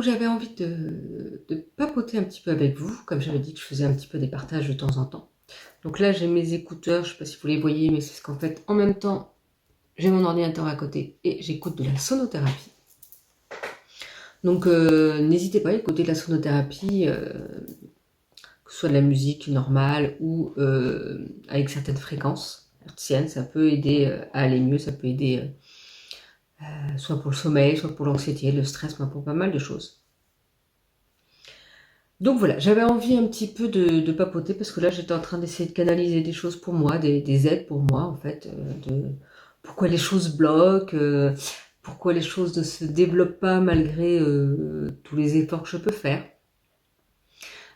Donc j'avais envie de papoter un petit peu avec vous, comme j'avais dit que je faisais un petit peu des partages de temps en temps. Donc là j'ai mes écouteurs, je ne sais pas si vous les voyez, mais c'est ce qu'en fait en même temps j'ai mon ordinateur à côté et j'écoute de la sonothérapie. Donc n'hésitez pas à écouter de la sonothérapie, que ce soit de la musique normale ou avec certaines fréquences hertziennes, ça peut aider à aller mieux, ça peut aider soit pour le sommeil, soit pour l'anxiété, le stress, moi, pour pas mal de choses. Donc voilà, j'avais envie un petit peu de papoter parce que là j'étais en train d'essayer de canaliser des choses pour moi, des aides pour moi en fait, de pourquoi les choses bloquent, pourquoi les choses ne se développent pas malgré tous les efforts que je peux faire.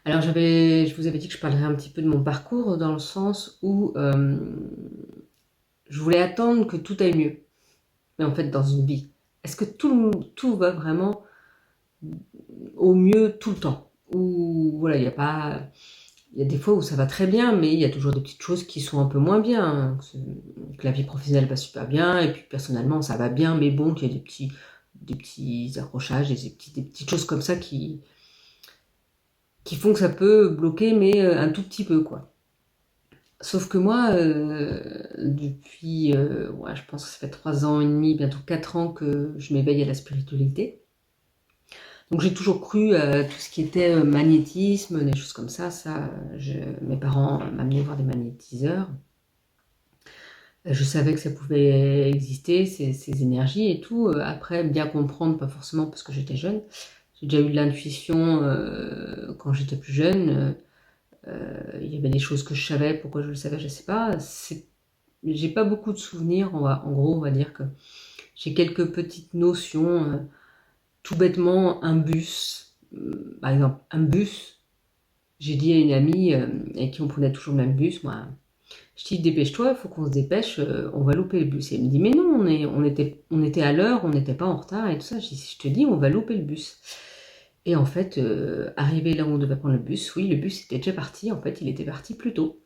Alors je vous avais dit que je parlerais un petit peu de mon parcours dans le sens où je voulais attendre que tout aille mieux. Mais en fait dans une vie, est-ce que tout va vraiment au mieux tout le temps? Ou voilà, il y a des fois où ça va très bien, mais il y a toujours des petites choses qui sont un peu moins bien, hein. Que la vie professionnelle va super bien, et puis personnellement ça va bien, mais bon, qu'il y a des petits accrochages, des petites choses comme ça qui font que ça peut bloquer, mais un tout petit peu, quoi. Sauf que moi, depuis, ouais, je pense que ça fait 3 ans et demi, bientôt 4 ans que je m'éveille à la spiritualité. Donc j'ai toujours cru à tout ce qui était magnétisme, des choses comme ça. Mes parents m'amenaient voir des magnétiseurs. Je savais que ça pouvait exister, ces énergies et tout. Après, bien comprendre, pas forcément parce que j'étais jeune. J'ai déjà eu de l'intuition quand j'étais plus jeune. Il y avait des choses que je savais, pourquoi je le savais, je sais pas. J'ai pas beaucoup de souvenirs. En gros, on va dire que j'ai quelques petites notions. Tout bêtement, un bus, par exemple, un bus. J'ai dit à une amie avec qui on prenait toujours le même bus, moi, je dis dépêche-toi, il faut qu'on se dépêche, on va louper le bus. Et elle me dit mais non, on était à l'heure, on n'était pas en retard et tout ça. Je dis je te dis, on va louper le bus. Et en fait, arrivé là où on devait prendre le bus, oui, le bus était déjà parti, en fait, il était parti plus tôt.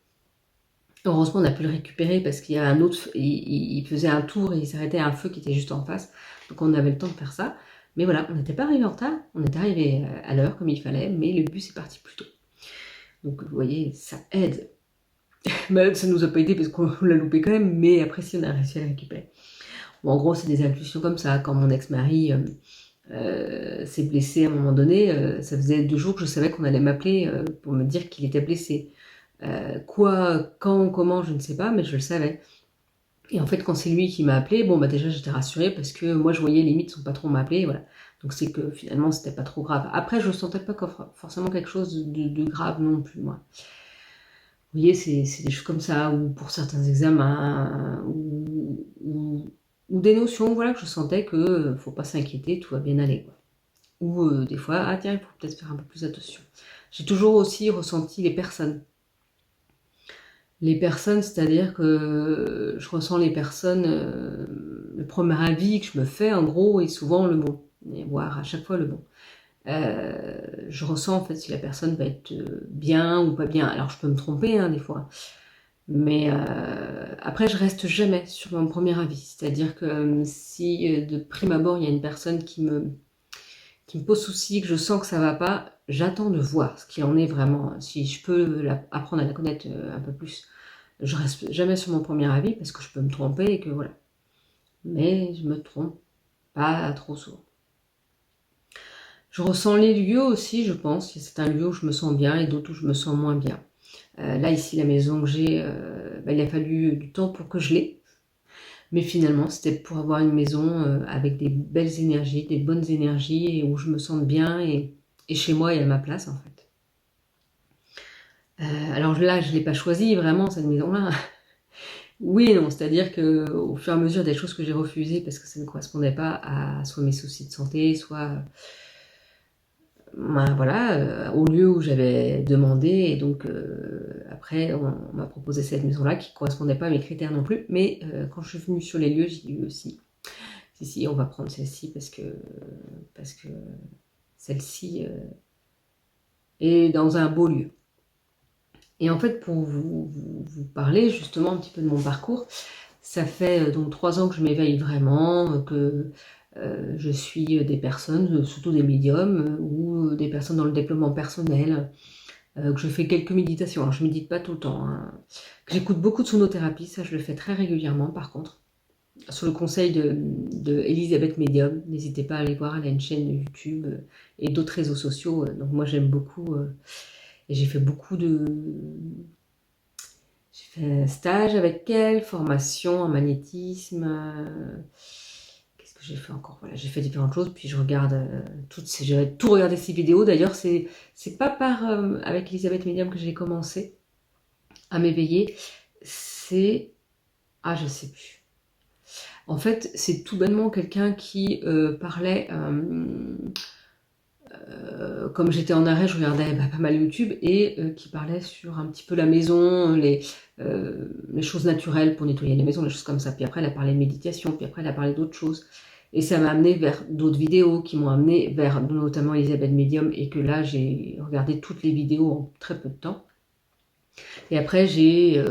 Heureusement, on a pu le récupérer parce qu'il y a un autre, il faisait un tour et il s'arrêtait à un feu qui était juste en face. Donc on avait le temps de faire ça. Mais voilà, on n'était pas arrivé en retard, on était arrivé à l'heure comme il fallait, mais le bus est parti plus tôt. Donc vous voyez, ça aide. Mais ça nous a pas aidé parce qu'on l'a loupé quand même, mais après si on a réussi à le récupérer. Bon, en gros, c'est des intuitions comme ça. Quand mon ex-mari s'est blessé à un moment donné, ça faisait 2 jours que je savais qu'on allait m'appeler pour me dire qu'il était blessé. Quoi, quand, comment, je ne sais pas, mais je le savais. Et en fait, quand c'est lui qui m'a appelé, bon, bah déjà, j'étais rassurée parce que moi, je voyais limite son patron m'appeler, voilà. Donc, c'est que finalement, c'était pas trop grave. Après, je sentais pas forcément quelque chose de grave non plus, moi. Vous voyez, c'est des choses comme ça, ou pour certains examens, ou des notions, voilà, que je sentais que faut pas s'inquiéter, tout va bien aller, quoi. Ou des fois, ah tiens, il faut peut-être faire un peu plus attention. J'ai toujours aussi ressenti les personnes. Les personnes, c'est-à-dire que je ressens les personnes, le premier avis que je me fais, en gros, est souvent le bon, voire à chaque fois le bon. Je ressens en fait si la personne va être bien ou pas bien. Alors je peux me tromper des fois, mais après je reste jamais sur mon premier avis. C'est-à-dire que si de prime abord il y a une personne qui me pose souci, que je sens que ça va pas, j'attends de voir ce qu'il en est vraiment. Si je peux apprendre à la connaître un peu plus, je reste jamais sur mon premier avis parce que je peux me tromper et que voilà. Mais je me trompe pas trop souvent. Je ressens les lieux aussi, je pense. Il y a certains lieux où je me sens bien et d'autres où je me sens moins bien. Là, ici, la maison que j'ai, il a fallu du temps pour que je l'aie. Mais finalement, c'était pour avoir une maison avec des belles énergies, des bonnes énergies, et où je me sente bien et chez moi et à ma place, en fait. Alors là, je ne l'ai pas choisi vraiment, cette maison-là. Oui et non, c'est-à-dire qu'au fur et à mesure des choses que j'ai refusées parce que ça ne correspondait pas à soit mes soucis de santé, soit ben, voilà, au lieu où j'avais demandé, et donc après on m'a proposé cette maison-là qui ne correspondait pas à mes critères non plus, mais quand je suis venue sur les lieux, j'ai dit aussi, si, on va prendre celle-ci parce que celle-ci est dans un beau lieu. Et en fait, pour vous parler justement un petit peu de mon parcours, ça fait donc 3 ans que je m'éveille vraiment, que Je suis des personnes, surtout des médiums, ou des personnes dans le développement personnel, que je fais quelques méditations. Alors je médite pas tout le temps, hein. J'écoute beaucoup de sonothérapie, ça je le fais très régulièrement par contre. Sur le conseil de Elisabeth Medium, n'hésitez pas à aller voir, elle a une chaîne YouTube et d'autres réseaux sociaux. Donc moi j'aime beaucoup, et j'ai fait beaucoup de... J'ai fait un stage avec elle, formation en magnétisme. Qu'est-ce que j'ai fait encore? Voilà, j'ai fait différentes choses, puis je regarde j'ai tout regardé ces vidéos. D'ailleurs, c'est pas avec Elisabeth Medium que j'ai commencé à m'éveiller. C'est... Ah, je sais plus. En fait, c'est tout bonnement quelqu'un qui parlait... comme j'étais en arrêt, je regardais pas mal YouTube et qui parlait sur un petit peu la maison, les choses naturelles pour nettoyer la maison, les choses comme ça. Puis après, elle a parlé de méditation, puis après, elle a parlé d'autres choses. Et ça m'a amené vers d'autres vidéos qui m'ont amené vers notamment Elisabeth Medium et que là, j'ai regardé toutes les vidéos en très peu de temps. Et après, elle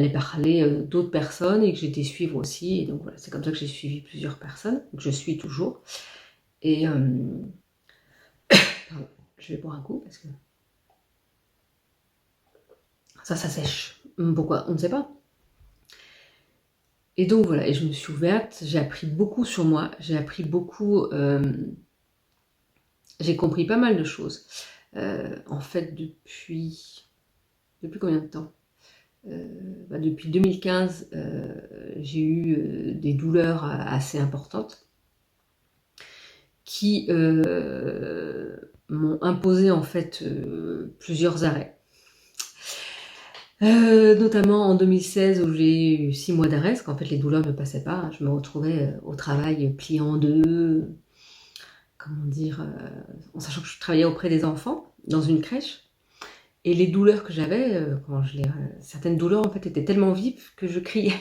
est parlé d'autres personnes et que j'ai été suivre aussi. Et donc voilà, c'est comme ça que j'ai suivi plusieurs personnes, que je suis toujours. Et pardon, je vais boire un coup parce que ça sèche. Pourquoi? On ne sait pas. Et donc voilà, et je me suis ouverte, j'ai appris beaucoup sur moi, j'ai appris beaucoup, j'ai compris pas mal de choses. En fait, depuis combien de temps? Depuis 2015, j'ai eu des douleurs assez importantes qui m'ont imposé en fait plusieurs arrêts. Notamment en 2016 où j'ai eu 6 mois d'arrêt, parce qu'en fait les douleurs ne passaient pas. Je me retrouvais au travail pliée en deux, comment dire, en sachant que je travaillais auprès des enfants dans une crèche. Et les douleurs que j'avais, certaines douleurs en fait étaient tellement vives que je criais.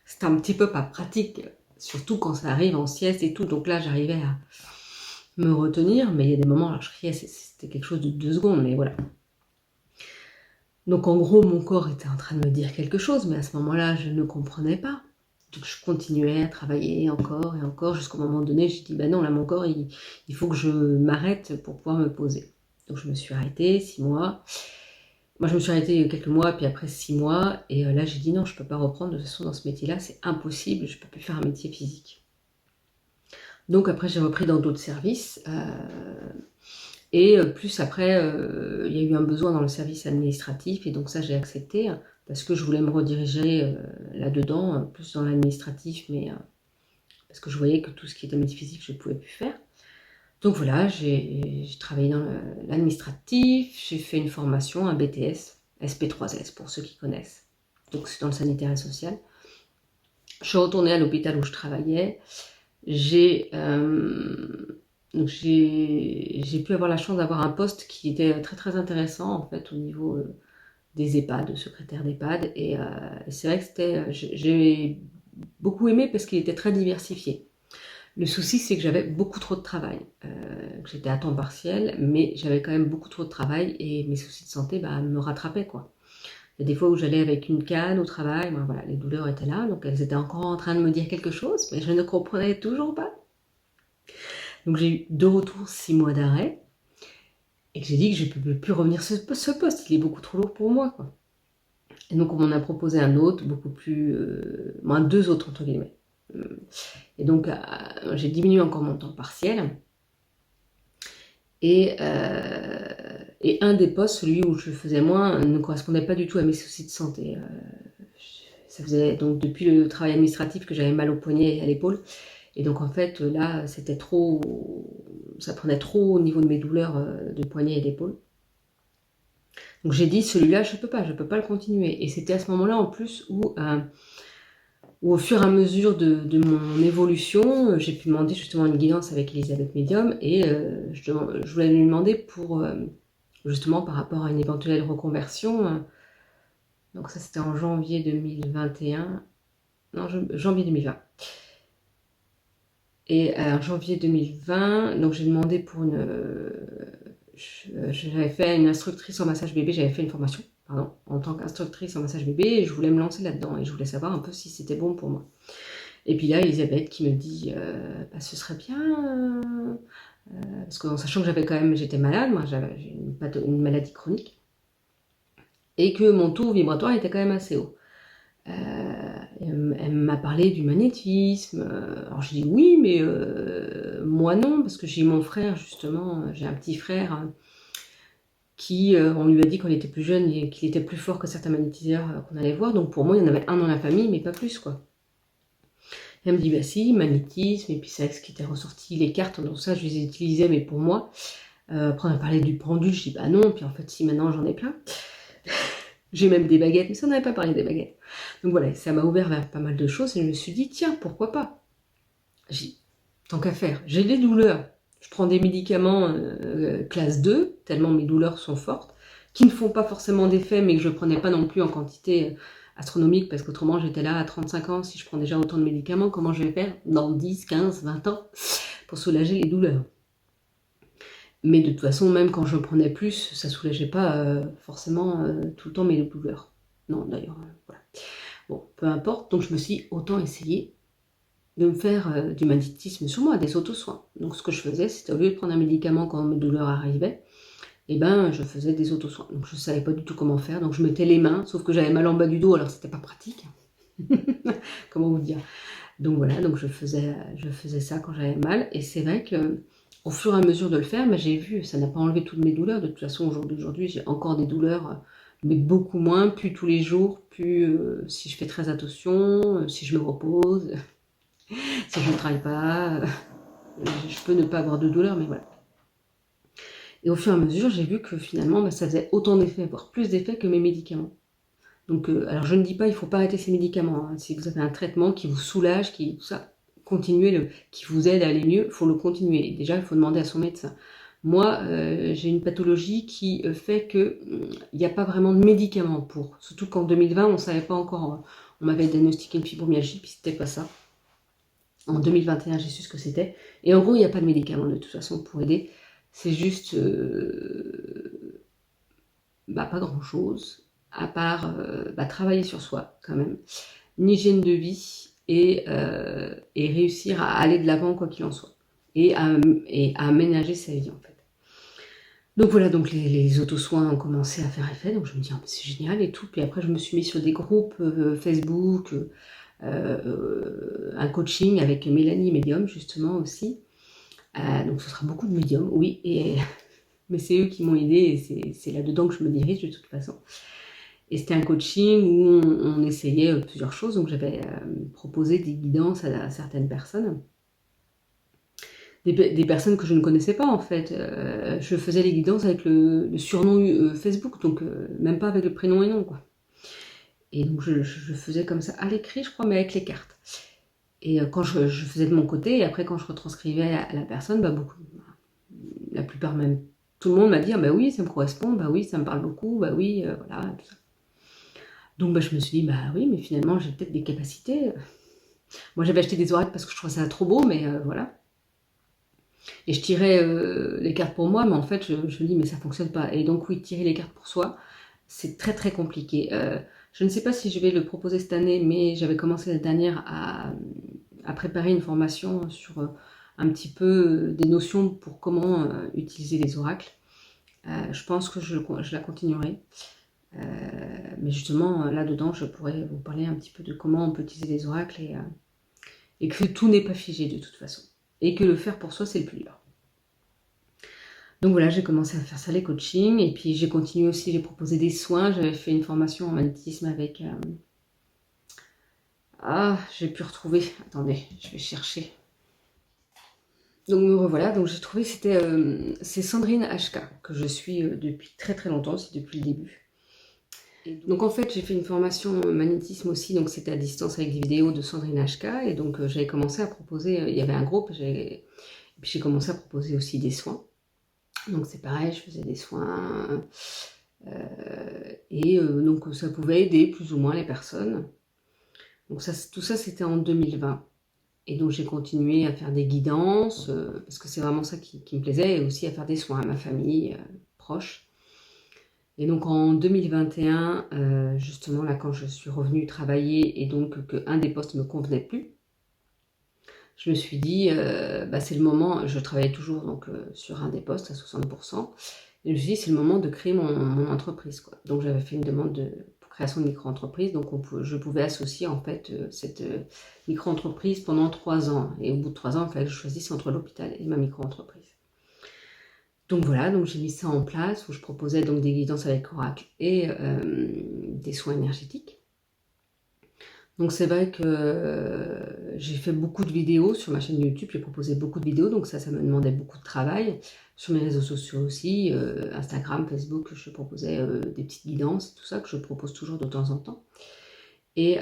C'était un petit peu pas pratique, surtout quand ça arrive en sieste et tout. Donc là j'arrivais à me retenir, mais il y a des moments où je criais, c'était quelque chose de 2 secondes, mais voilà. Donc en gros, mon corps était en train de me dire quelque chose, mais à ce moment-là, je ne comprenais pas. Donc je continuais à travailler encore et encore, jusqu'au moment donné, j'ai dit, ben non, là, mon corps, il faut que je m'arrête pour pouvoir me poser. Donc je me suis arrêtée 6 mois. Moi, je me suis arrêtée quelques mois, puis après 6 mois, et là, j'ai dit, non, je ne peux pas reprendre, de toute façon, dans ce métier-là, c'est impossible, je ne peux plus faire un métier physique. Donc après, j'ai repris dans d'autres services, et plus après, il y a eu un besoin dans le service administratif, et donc ça, j'ai accepté, parce que je voulais me rediriger là-dedans, plus dans l'administratif, mais parce que je voyais que tout ce qui était métier physique, je ne pouvais plus faire. Donc voilà, j'ai travaillé dans l'administratif, j'ai fait une formation, un BTS, SP3S pour ceux qui connaissent. Donc c'est dans le sanitaire et social. Je suis retournée à l'hôpital où je travaillais. J'ai pu avoir la chance d'avoir un poste qui était très très intéressant en fait au niveau des EHPAD, secrétaire d'EHPAD. Et c'est vrai que j'ai beaucoup aimé parce qu'il était très diversifié. Le souci, c'est que j'avais beaucoup trop de travail. Que j'étais à temps partiel, mais j'avais quand même beaucoup trop de travail et mes soucis de santé me rattrapaient, quoi. Il y a des fois où j'allais avec une canne au travail, voilà, les douleurs étaient là, donc elles étaient encore en train de me dire quelque chose, mais je ne comprenais toujours pas. Donc j'ai eu de retour 6 mois d'arrêt et que j'ai dit que je ne peux plus revenir sur ce poste, il est beaucoup trop lourd pour moi, quoi. Et donc on m'en a proposé un autre, beaucoup plus... deux autres, entre guillemets. Et donc, j'ai diminué encore mon temps partiel. Et un des postes, celui où je faisais moins, ne correspondait pas du tout à mes soucis de santé. Ça faisait donc depuis le travail administratif que j'avais mal au poignet et à l'épaule. Et donc en fait, là, c'était trop... Ça prenait trop au niveau de mes douleurs de poignet et d'épaule. Donc j'ai dit, celui-là, je peux pas le continuer. Et c'était à ce moment-là, en plus, où au fur et à mesure de mon évolution, j'ai pu demander justement une guidance avec Elisabeth Medium et je voulais lui demander pour justement par rapport à une éventuelle reconversion. Donc ça c'était en janvier 2021, non janvier 2020. Et en janvier 2020, donc j'ai demandé pour j'avais fait une instructrice en massage bébé, j'avais fait une formation. En tant qu'instructrice en massage bébé, et je voulais me lancer là-dedans et je voulais savoir un peu si c'était bon pour moi. Et puis là, Elisabeth qui me dit bah, ce serait bien, parce qu'en sachant que j'étais malade, moi j'ai une maladie chronique, et que mon taux vibratoire était quand même assez haut. Elle m'a parlé du magnétisme. Alors je dis oui, mais moi non, parce que j'ai mon frère justement, j'ai un petit frère qui, on lui a dit quand il était plus jeune qu'il était plus fort que certains magnétiseurs qu'on allait voir, donc pour moi il y en avait un dans la famille, mais pas plus quoi. Et elle me dit bah si, magnétisme, et puis c'est ce qui était ressorti, les cartes, donc ça je les utilisais, mais pour moi. Après on a parlé du pendule, je dis bah non, puis en fait si maintenant j'en ai plein. J'ai même des baguettes, mais ça on n'avait pas parlé des baguettes. Donc voilà, ça m'a ouvert vers pas mal de choses et je me suis dit, tiens, pourquoi pas? Tant qu'à faire, j'ai des douleurs. Je prends des médicaments classe 2, tellement mes douleurs sont fortes, qui ne font pas forcément d'effet, mais que je ne prenais pas non plus en quantité astronomique, parce qu'autrement j'étais là à 35 ans, si je prends déjà autant de médicaments, comment je vais faire dans 10, 15, 20 ans pour soulager les douleurs? Mais de toute façon, même quand je prenais plus, ça soulageait pas forcément tout le temps mes douleurs. Non, d'ailleurs, voilà. Bon, peu importe. Donc je me suis dit, autant essayer de me faire du magnétisme sur moi, des auto-soins. Donc ce que je faisais, c'était au lieu de prendre un médicament quand mes douleurs arrivaient, eh ben je faisais des auto-soins. Donc je savais pas du tout comment faire. Donc je mettais les mains, sauf que j'avais mal en bas du dos, alors c'était pas pratique. Comment vous dire? Donc voilà, donc je faisais ça quand j'avais mal. Et c'est vrai que au fur et à mesure de le faire, mais j'ai vu, ça n'a pas enlevé toutes mes douleurs. De toute façon, aujourd'hui, j'ai encore des douleurs, mais beaucoup moins, plus tous les jours, plus si je fais très attention, si je me repose, si je ne travaille pas, je peux ne pas avoir de douleurs, mais voilà. Et au fur et à mesure, j'ai vu que finalement, bah, ça faisait autant d'effets, voire plus d'effets que mes médicaments. Donc, alors je ne dis pas, il ne faut pas arrêter ces médicaments. Hein. Si vous avez un traitement qui vous soulage, qui tout ça, continuez-le, qui vous aide à aller mieux, il faut le continuer. Et déjà, il faut demander à son médecin. Moi, j'ai une pathologie qui fait que il n'y a pas vraiment de médicaments pour. Surtout qu'en 2020, on ne savait pas encore. On m'avait diagnostiqué une fibromyalgie, puis c'était pas ça. En 2021, j'ai su ce que c'était. Et en gros, il n'y a pas de médicaments de toute façon pour aider. C'est juste pas grand-chose, à part travailler sur soi quand même. Une hygiène de vie et réussir à aller de l'avant quoi qu'il en soit. Et à aménager sa vie en fait. Donc voilà, donc les auto-soins ont commencé à faire effet, donc je me dis, c'est génial et tout. Puis après, je me suis mis sur des groupes Facebook, un coaching avec Mélanie Medium justement aussi. Donc ce sera beaucoup de médiums, oui, mais c'est eux qui m'ont aidé et c'est là-dedans que je me dirige de toute façon. Et c'était un coaching où on essayait plusieurs choses, donc j'avais proposé des guidances à certaines personnes. Des personnes que je ne connaissais pas en fait. Je faisais les guidances avec le surnom Facebook, donc même pas avec le prénom et nom quoi. Et donc je faisais comme ça à l'écrit, je crois, mais avec les cartes. Et quand je faisais de mon côté, et après quand je retranscrivais à la personne, la plupart même, tout le monde m'a dit bah oui, ça me correspond, bah oui, ça me parle beaucoup, bah oui, voilà, tout ça. Donc je me suis dit, bah oui, mais finalement j'ai peut-être des capacités. Moi j'avais acheté des oracles parce que je trouvais ça trop beau, mais voilà. Et je tirais les cartes pour moi, mais en fait je me dis, mais ça fonctionne pas. Et donc oui, tirer les cartes pour soi, c'est très très compliqué. Je ne sais pas si je vais le proposer cette année, mais j'avais commencé la dernière à préparer une formation sur un petit peu des notions pour comment utiliser les oracles. Je pense que je la continuerai. Mais justement, là-dedans, je pourrais vous parler un petit peu de comment on peut utiliser les oracles et que tout n'est pas figé de toute façon. Et que le faire pour soi, c'est le plus dur. Donc voilà, j'ai commencé à faire ça, les coachings, et puis j'ai continué aussi, j'ai proposé des soins, j'avais fait une formation en magnétisme avec... j'ai pu retrouver, attendez, je vais chercher. Donc me revoilà, donc j'ai trouvé que c'est Sandrine HK, que je suis depuis très très longtemps, c'est depuis le début. Donc en fait j'ai fait une formation magnétisme aussi, donc c'était à distance avec des vidéos de Sandrine HK, et donc j'avais commencé à proposer, il y avait un groupe, et puis j'ai commencé à proposer aussi des soins. Donc c'est pareil, je faisais des soins, donc ça pouvait aider plus ou moins les personnes. Donc tout ça c'était en 2020. Et donc j'ai continué à faire des guidances, parce que c'est vraiment ça qui me plaisait, et aussi à faire des soins à ma famille proche. Et donc en 2021, justement là quand je suis revenue travailler, et donc qu'un des postes ne me convenait plus, je me suis dit, c'est le moment, je travaillais toujours donc, sur un des postes à 60%, et je me suis dit, c'est le moment de créer mon entreprise, quoi. Donc j'avais fait une demande pour création de micro-entreprise, donc je pouvais associer en fait cette micro-entreprise pendant 3 ans, et au bout de 3 ans, il fallait que je choisisse entre l'hôpital et ma micro-entreprise. Donc voilà, donc j'ai mis ça en place, où je proposais donc des guidances avec Oracle et des soins énergétiques. Donc c'est vrai que j'ai fait beaucoup de vidéos sur ma chaîne YouTube, j'ai proposé beaucoup de vidéos, donc ça me demandait beaucoup de travail. Sur mes réseaux sociaux aussi, Instagram, Facebook, je proposais des petites guidances, tout ça que je propose toujours de temps en temps. Et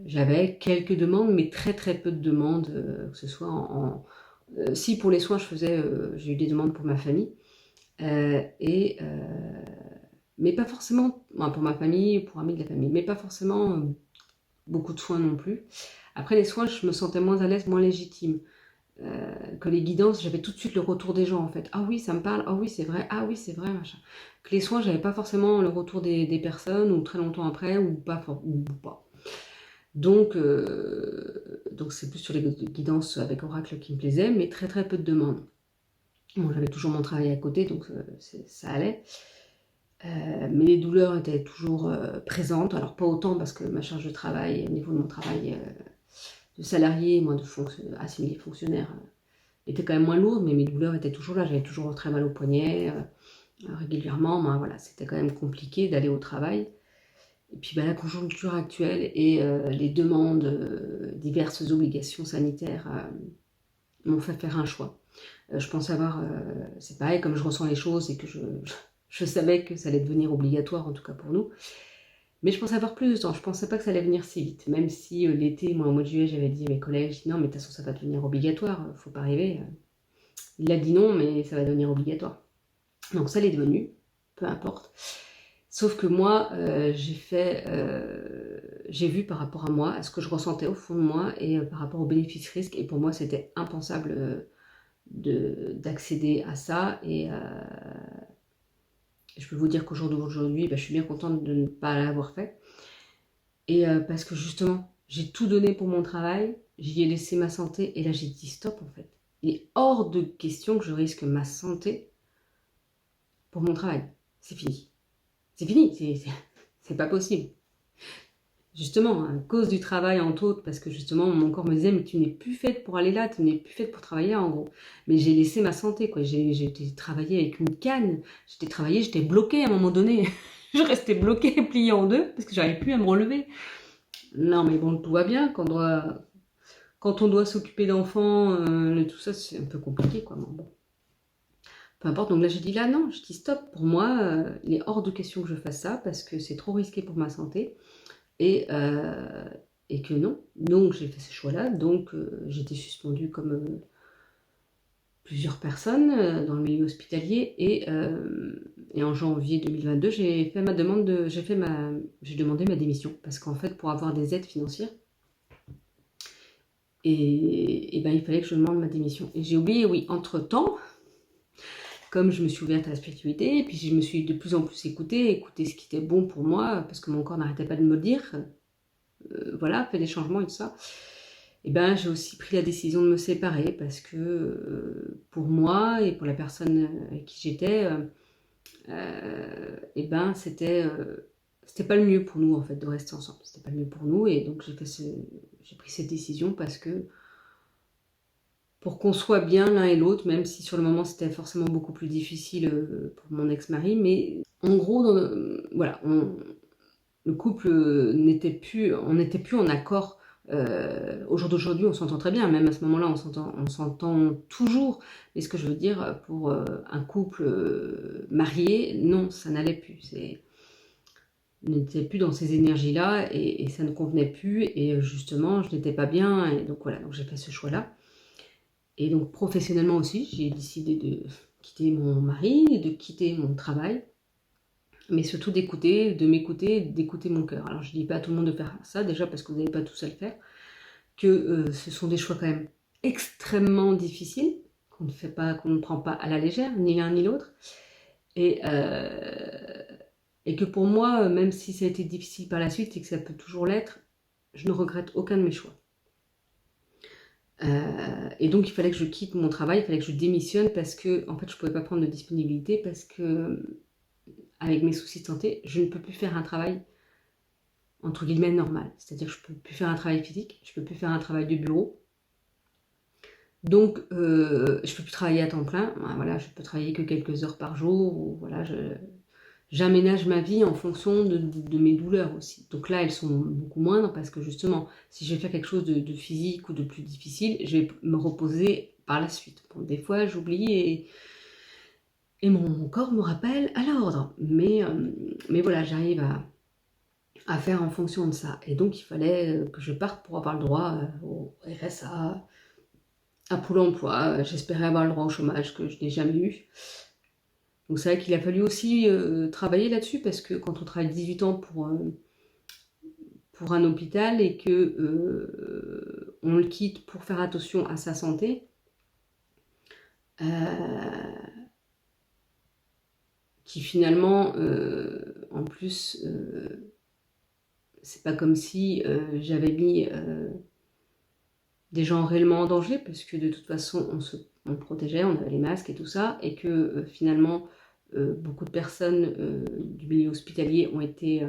j'avais quelques demandes, mais très très peu de demandes, que ce soit si pour les soins j'ai eu des demandes pour ma famille, mais pas forcément, pour ma famille, pour amis de la famille, mais pas forcément beaucoup de soins non plus. Après les soins, je me sentais moins à l'aise, moins légitime. Que les guidances, j'avais tout de suite le retour des gens en fait. Ah oui, ça me parle, ah oui, c'est vrai, machin. Que les soins, j'avais pas forcément le retour des personnes, ou très longtemps après, ou pas. Donc c'est plus sur les guidances avec Oracle qui me plaisaient, mais très très peu de demandes. Bon, j'avais toujours mon travail à côté, donc ça allait. Mais les douleurs étaient toujours présentes, alors pas autant parce que ma charge de travail, au niveau de mon travail de salarié, moi de assimilé fonctionnaire, était quand même moins lourde, mais mes douleurs étaient toujours là, j'avais toujours très mal au poignet, régulièrement, voilà, c'était quand même compliqué d'aller au travail. Et puis la conjoncture actuelle et les demandes, diverses obligations sanitaires m'ont fait faire un choix. Je pense avoir, c'est pareil, comme je ressens les choses et que je savais que ça allait devenir obligatoire, en tout cas pour nous. Mais je pensais avoir plus de temps, je pensais pas que ça allait venir si vite. Même si l'été, moi au mois de juillet, j'avais dit à mes collègues, non mais de toute façon ça va devenir obligatoire, faut pas rêver. Il a dit non, mais ça va devenir obligatoire. Donc ça l'est devenu, peu importe. Sauf que moi, j'ai vu par rapport à moi, à ce que je ressentais au fond de moi, et par rapport au bénéfice-risque, et pour moi c'était impensable d'accéder à ça, et je peux vous dire qu'au jour d'aujourd'hui, je suis bien contente de ne pas l'avoir fait, et parce que justement, j'ai tout donné pour mon travail, j'y ai laissé ma santé, et là j'ai dit stop en fait. Il est hors de question que je risque ma santé pour mon travail. C'est fini. C'est fini, c'est pas possible. Justement, à cause du travail entre autres, parce que justement mon corps me disait mais tu n'es plus faite pour aller là, tu n'es plus faite pour travailler en gros. Mais j'ai laissé ma santé, quoi. J'ai travaillé avec une canne, j'étais bloquée à un moment donné. Je restais bloquée, pliée en deux, parce que j'arrivais plus à me relever. Non mais bon, tout va bien, quand on doit s'occuper d'enfants, tout ça c'est un peu compliqué, quoi. Bon. Peu importe, donc là j'ai dit là non, je dis stop, pour moi il est hors de question que je fasse ça parce que c'est trop risqué pour ma santé et que non, donc j'ai fait ce choix-là, donc j'ai été suspendue comme plusieurs personnes dans le milieu hospitalier et en janvier 2022 j'ai fait j'ai demandé ma démission parce qu'en fait pour avoir des aides financières et il fallait que je demande ma démission et j'ai oublié, oui, entre-temps, comme je me suis ouverte à la spiritualité, et puis je me suis de plus en plus écoutée ce qui était bon pour moi, parce que mon corps n'arrêtait pas de me le dire, voilà, fait des changements et tout ça, et j'ai aussi pris la décision de me séparer, parce que pour moi, et pour la personne avec qui j'étais, c'était pas le mieux pour nous, en fait, de rester ensemble, c'était pas le mieux pour nous, et donc j'ai pris cette décision, parce que pour qu'on soit bien l'un et l'autre, même si sur le moment c'était forcément beaucoup plus difficile pour mon ex-mari, mais en gros, voilà, le couple on n'était plus en accord. Au jour d'aujourd'hui, on s'entend très bien, même à ce moment-là, on s'entend toujours. Mais ce que je veux dire, pour un couple marié, non, ça n'allait plus. On n'était plus dans ces énergies-là et ça ne convenait plus. Et justement, je n'étais pas bien. Et donc voilà, donc j'ai fait ce choix-là. Et donc professionnellement aussi, j'ai décidé de quitter mon mari, de quitter mon travail, mais surtout d'écouter mon cœur. Alors je ne dis pas à tout le monde de faire ça, déjà parce que vous n'avez pas tous à le faire, que ce sont des choix quand même extrêmement difficiles, qu'on ne prend pas à la légère, ni l'un ni l'autre, et que pour moi, même si ça a été difficile par la suite et que ça peut toujours l'être, je ne regrette aucun de mes choix. Et donc il fallait que je quitte mon travail, il fallait que je démissionne parce que en fait je pouvais pas prendre de disponibilité parce que avec mes soucis de santé, je ne peux plus faire un travail entre guillemets normal. C'est-à-dire que je peux plus faire un travail physique, je peux plus faire un travail de bureau. Donc je peux plus travailler à temps plein. Voilà, je peux travailler que quelques heures par jour. Ou, voilà, j'aménage ma vie en fonction de mes douleurs aussi. Donc là, elles sont beaucoup moindres parce que justement, si je vais faire quelque chose de physique ou de plus difficile, je vais me reposer par la suite. Bon, des fois, j'oublie et mon corps me rappelle à l'ordre. Mais voilà, j'arrive à faire en fonction de ça. Et donc, il fallait que je parte pour avoir le droit au RSA, à Pôle emploi. J'espérais avoir le droit au chômage que je n'ai jamais eu. Donc c'est vrai qu'il a fallu aussi travailler là-dessus parce que quand on travaille 18 ans pour un hôpital et que on le quitte pour faire attention à sa santé, qui finalement, en plus, c'est pas comme si j'avais mis des gens réellement en danger, parce que de toute façon on protégeait, on avait les masques et tout ça, et que finalement beaucoup de personnes du milieu hospitalier ont été...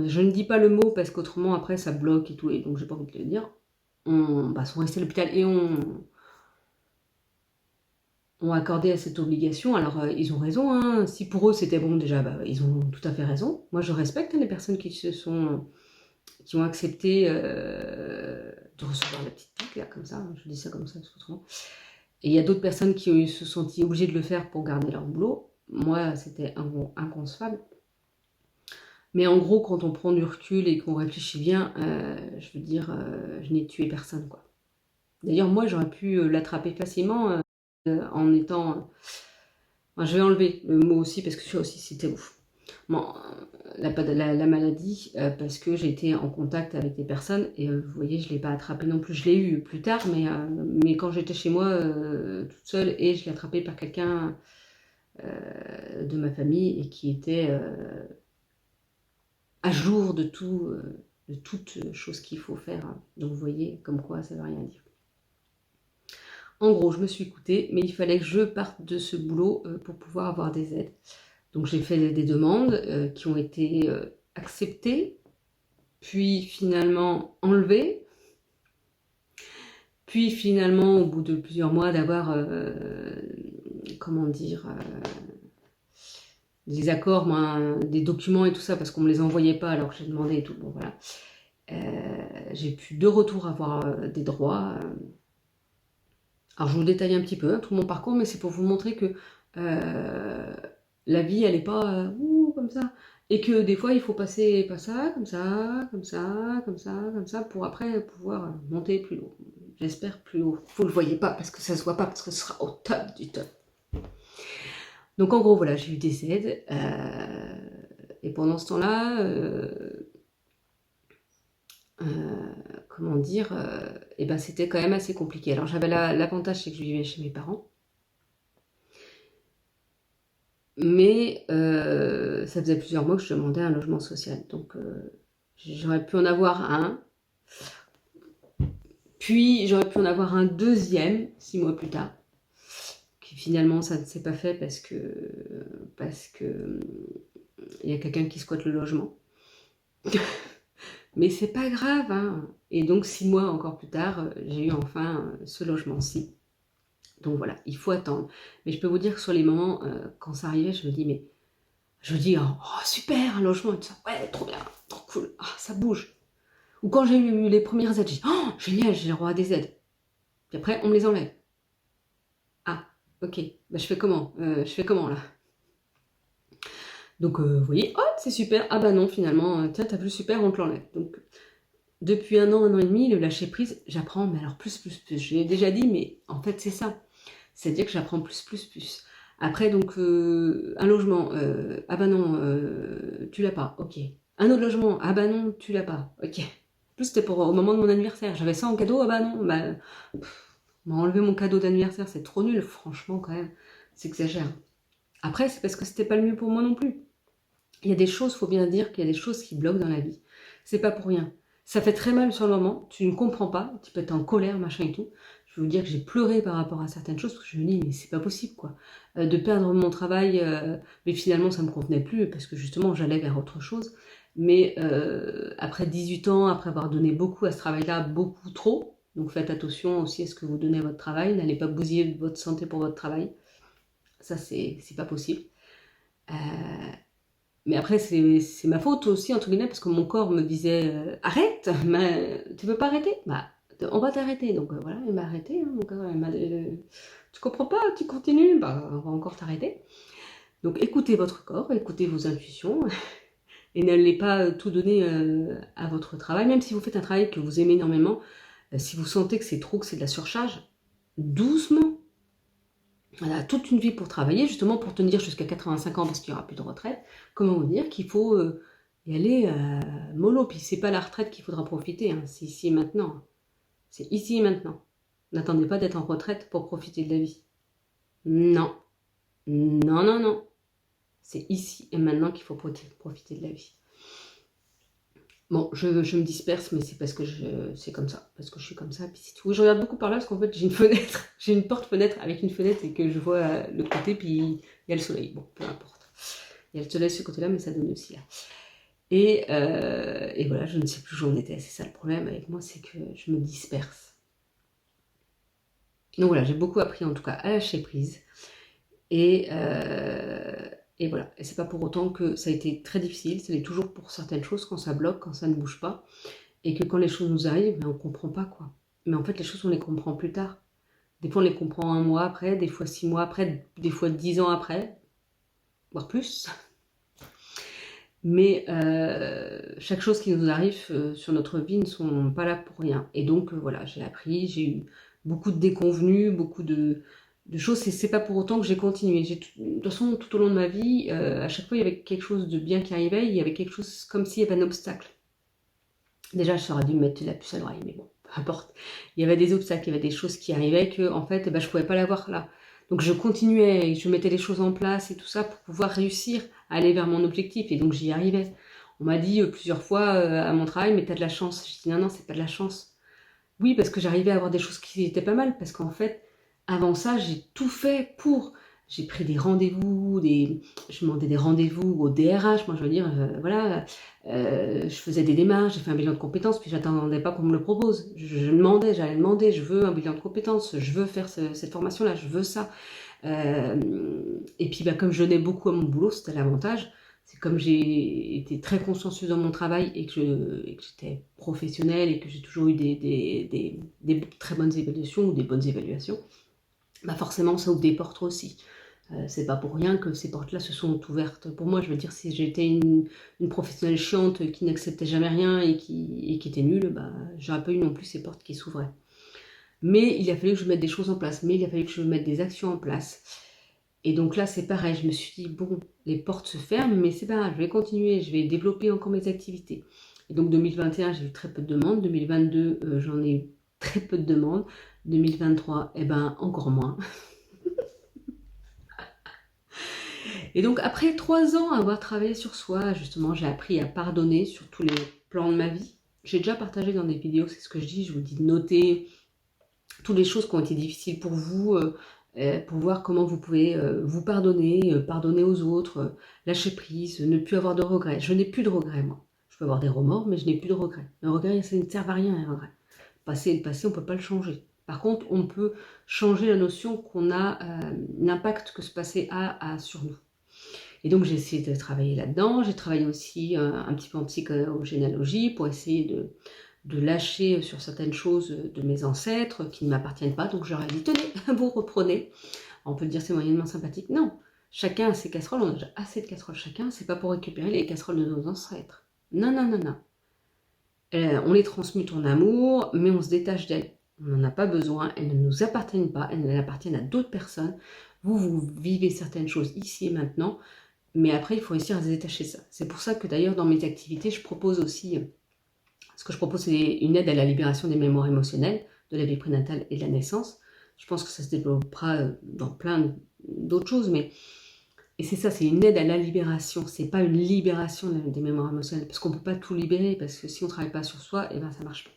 je ne dis pas le mot parce qu'autrement après ça bloque et tout, et donc j'ai pas envie de le dire. Sont restés à l'hôpital et ont accordé à cette obligation. Alors ils ont raison, hein. Si pour eux c'était bon déjà, ils ont tout à fait raison. Moi je respecte les personnes qui ont accepté de recevoir la petite pique là comme ça, je dis ça comme ça parce qu'autrement. Et il y a d'autres personnes qui se sont senties obligées de le faire pour garder leur boulot. Moi c'était inconcevable. Mais en gros, quand on prend du recul et qu'on réfléchit bien, je veux dire, je n'ai tué personne, quoi. D'ailleurs, moi, j'aurais pu l'attraper facilement en étant... je vais enlever le mot aussi, parce que ça aussi, c'était ouf. Bon, la maladie, parce que j'ai été en contact avec des personnes, et vous voyez, je ne l'ai pas attrapé non plus. Je l'ai eu plus tard, mais quand j'étais chez moi, toute seule, et je l'ai attrapé par quelqu'un de ma famille, et qui était... à jour de tout, de toute chose qu'il faut faire. Donc vous voyez, comme quoi ça ne veut rien dire. En gros, je me suis écoutée, mais il fallait que je parte de ce boulot pour pouvoir avoir des aides. Donc j'ai fait des demandes qui ont été acceptées, puis finalement enlevées, puis finalement au bout de plusieurs mois d'avoir, comment dire... des accords, des documents et tout ça, parce qu'on me les envoyait pas alors que j'ai demandé et tout. Bon, voilà. J'ai pu de retour avoir des droits. Alors je vous détaille un petit peu tout mon parcours, mais c'est pour vous montrer que la vie, elle n'est pas comme ça. Et que des fois, il faut passer par ça, comme ça, comme ça, comme ça, comme ça, pour après pouvoir monter plus haut. J'espère plus haut. Vous ne le voyez pas, parce que ça ne se voit pas, parce que ce sera au top du top. Donc en gros, voilà, j'ai eu des aides. Et pendant ce temps-là, comment dire, et ben c'était quand même assez compliqué. Alors j'avais l'avantage, c'est que je vivais chez mes parents. Mais ça faisait plusieurs mois que je demandais un logement social. Donc j'aurais pu en avoir un. Puis j'aurais pu en avoir un deuxième 6 mois plus tard. Puis finalement ça ne s'est pas fait parce que il y a quelqu'un qui squatte le logement. Mais c'est pas grave, hein. Et donc 6 mois encore plus tard, j'ai eu enfin ce logement-ci. Donc voilà, il faut attendre. Mais je peux vous dire que sur les moments, quand ça arrivait, je me dis, oh super, un logement et tout ça. Ouais, trop bien, trop cool, ça bouge. Ou quand j'ai eu les premières aides, j'ai dit, oh génial, j'ai le droit à des aides. Puis après, on me les enlève. Ah, ok, je fais comment là? Donc vous voyez, oh c'est super, ah bah non finalement, tiens t'as vu super, on te l'enlève. Donc depuis un an et demi, le lâcher prise, j'apprends, mais alors plus. Je l'ai déjà dit, mais en fait c'est ça. C'est-à-dire que j'apprends plus. Après donc un logement, ah bah non, tu l'as pas, ok. Un autre logement, ah bah non, tu l'as pas, ok. En plus c'était au moment de mon anniversaire, j'avais ça en cadeau, ah bah non, on m'a enlevé mon cadeau d'anniversaire, c'est trop nul, franchement quand même, c'est exagère. Après c'est parce que c'était pas le mieux pour moi non plus. Il y a des choses, faut bien dire qu'il y a des choses qui bloquent dans la vie. C'est pas pour rien. Ça fait très mal sur le moment, tu ne comprends pas, tu peux être en colère, machin et tout. Je veux vous dire que j'ai pleuré par rapport à certaines choses, parce que je me dis, mais c'est pas possible, quoi. De perdre mon travail, mais finalement, ça me convenait plus, parce que justement, j'allais vers autre chose. Mais après 18 ans, après avoir donné beaucoup à ce travail-là, beaucoup trop, donc faites attention aussi à ce que vous donnez à votre travail, n'allez pas bousiller votre santé pour votre travail. Ça, c'est pas possible. Euh, mais après, c'est ma faute aussi, entre guillemets, parce que mon corps me disait arrête, mais tu veux pas arrêter? Bah, on va t'arrêter. Donc voilà, il m'a arrêté. Hein, mon corps, il m'a dit, tu comprends pas, tu continues, bah, on va encore t'arrêter. Donc écoutez votre corps, écoutez vos intuitions, et n'allez pas tout donner à votre travail, même si vous faites un travail que vous aimez énormément. Si vous sentez que c'est trop, que c'est de la surcharge, doucement. Voilà, toute une vie pour travailler, justement pour tenir jusqu'à 85 ans parce qu'il n'y aura plus de retraite. Comment vous dire qu'il faut y aller mollo. Puis c'est pas la retraite qu'il faudra profiter, hein, c'est ici et maintenant. C'est ici et maintenant. N'attendez pas d'être en retraite pour profiter de la vie. Non. Non, non, non. C'est ici et maintenant qu'il faut profiter de la vie. Bon, je me disperse, mais c'est parce que c'est comme ça, parce que je suis comme ça, puis c'est tout. Je regarde beaucoup par là, parce qu'en fait, j'ai une fenêtre, j'ai une porte-fenêtre avec une fenêtre, et que je vois le côté, puis il y a le soleil. Bon, peu importe. Il y a le soleil de ce côté-là, mais ça donne aussi là. Et voilà, je ne sais plus où j'en étais. C'est ça le problème avec moi, c'est que je me disperse. Donc voilà, j'ai beaucoup appris en tout cas à lâcher prise. Et voilà, et c'est pas pour autant que ça a été très difficile, ça l'est toujours pour certaines choses, quand ça bloque, quand ça ne bouge pas, et que quand les choses nous arrivent, ben on comprend pas quoi. Mais en fait, les choses, on les comprend plus tard. Des fois, on les comprend un mois après, des fois 6 mois après, des fois 10 ans après, voire plus. Mais chaque chose qui nous arrive sur notre vie ne sont pas là pour rien. Et donc, voilà, j'ai appris, j'ai eu beaucoup de déconvenues, beaucoup de choses, et c'est pas pour autant que j'ai continué. De toute façon, tout au long de ma vie, à chaque fois, il y avait quelque chose de bien qui arrivait, il y avait quelque chose comme s'il y avait un obstacle. Déjà, j'aurais dû me mettre la puce à l'oreille, mais bon, peu importe. Il y avait des obstacles, il y avait des choses qui arrivaient que, en fait, je pouvais pas l'avoir là. Donc je continuais, je mettais les choses en place et tout ça pour pouvoir réussir à aller vers mon objectif, et donc j'y arrivais. On m'a dit plusieurs fois à mon travail, mais t'as de la chance. J'ai dit non, non, c'est pas de la chance. Oui, parce que j'arrivais à avoir des choses qui étaient pas mal, parce qu'en fait, avant ça, j'ai tout fait pour. J'ai pris des rendez-vous, je demandais des rendez-vous au DRH, moi je veux dire, voilà, je faisais des démarches, j'ai fait un bilan de compétences, puis j'attendais pas qu'on me le propose. J'allais demander, je veux un bilan de compétences, je veux faire cette formation-là, je veux ça. Et puis comme je donnais beaucoup à mon boulot, c'était l'avantage. C'est comme j'ai été très consciencieuse dans mon travail et que j'étais professionnelle et que j'ai toujours eu des très bonnes évaluations ou des bonnes évaluations, forcément ça ouvre des portes aussi. C'est pas pour rien que ces portes-là se sont ouvertes pour moi. Je veux dire, si j'étais une professionnelle chiante qui n'acceptait jamais rien et qui était nulle, j'aurais pas eu non plus ces portes qui s'ouvraient. Mais il a fallu que je mette des choses en place, mais il a fallu que je mette des actions en place. Et donc là, c'est pareil, je me suis dit, bon, les portes se ferment, mais c'est pas grave, je vais continuer, je vais développer encore mes activités. Et donc 2021, j'ai eu très peu de demandes, 2022, j'en ai eu très peu de demandes, 2023, encore moins. Et donc après 3 ans à avoir travaillé sur soi, justement, j'ai appris à pardonner sur tous les plans de ma vie. J'ai déjà partagé dans des vidéos, c'est ce que je dis, je vous dis de noter toutes les choses qui ont été difficiles pour vous, pour voir comment vous pouvez vous pardonner, pardonner aux autres, lâcher prise, ne plus avoir de regrets. Je n'ai plus de regrets, moi. Je peux avoir des remords, mais je n'ai plus de regrets. Un regret, ça ne sert à rien, un regret. Le passé, on ne peut pas le changer. Par contre, on peut changer la notion qu'on a, l'impact que ce passé a sur nous. Et donc, j'ai essayé de travailler là-dedans. J'ai travaillé aussi un petit peu en psychogénéalogie pour essayer de lâcher sur certaines choses de mes ancêtres qui ne m'appartiennent pas. Donc, je leur ai dit, tenez, vous reprenez. On peut dire c'est moyennement sympathique. Non, chacun a ses casseroles. On a déjà assez de casseroles chacun. C'est pas pour récupérer les casseroles de nos ancêtres. Non, non, non, non. On les transmute en amour, mais on se détache d'elles. On n'en a pas besoin. Elles ne nous appartiennent pas. Elles appartiennent à d'autres personnes. Vous vivez certaines choses ici et maintenant. Mais après, il faut réussir à se détacher de ça. C'est pour ça que d'ailleurs, dans mes activités, je propose aussi... Ce que je propose, c'est une aide à la libération des mémoires émotionnelles, de la vie prénatale et de la naissance. Je pense que ça se développera dans plein d'autres choses, mais Et c'est ça, c'est une aide à la libération. C'est pas une libération des mémoires émotionnelles, parce qu'on peut pas tout libérer, parce que si on travaille pas sur soi, et ben ça marche pas.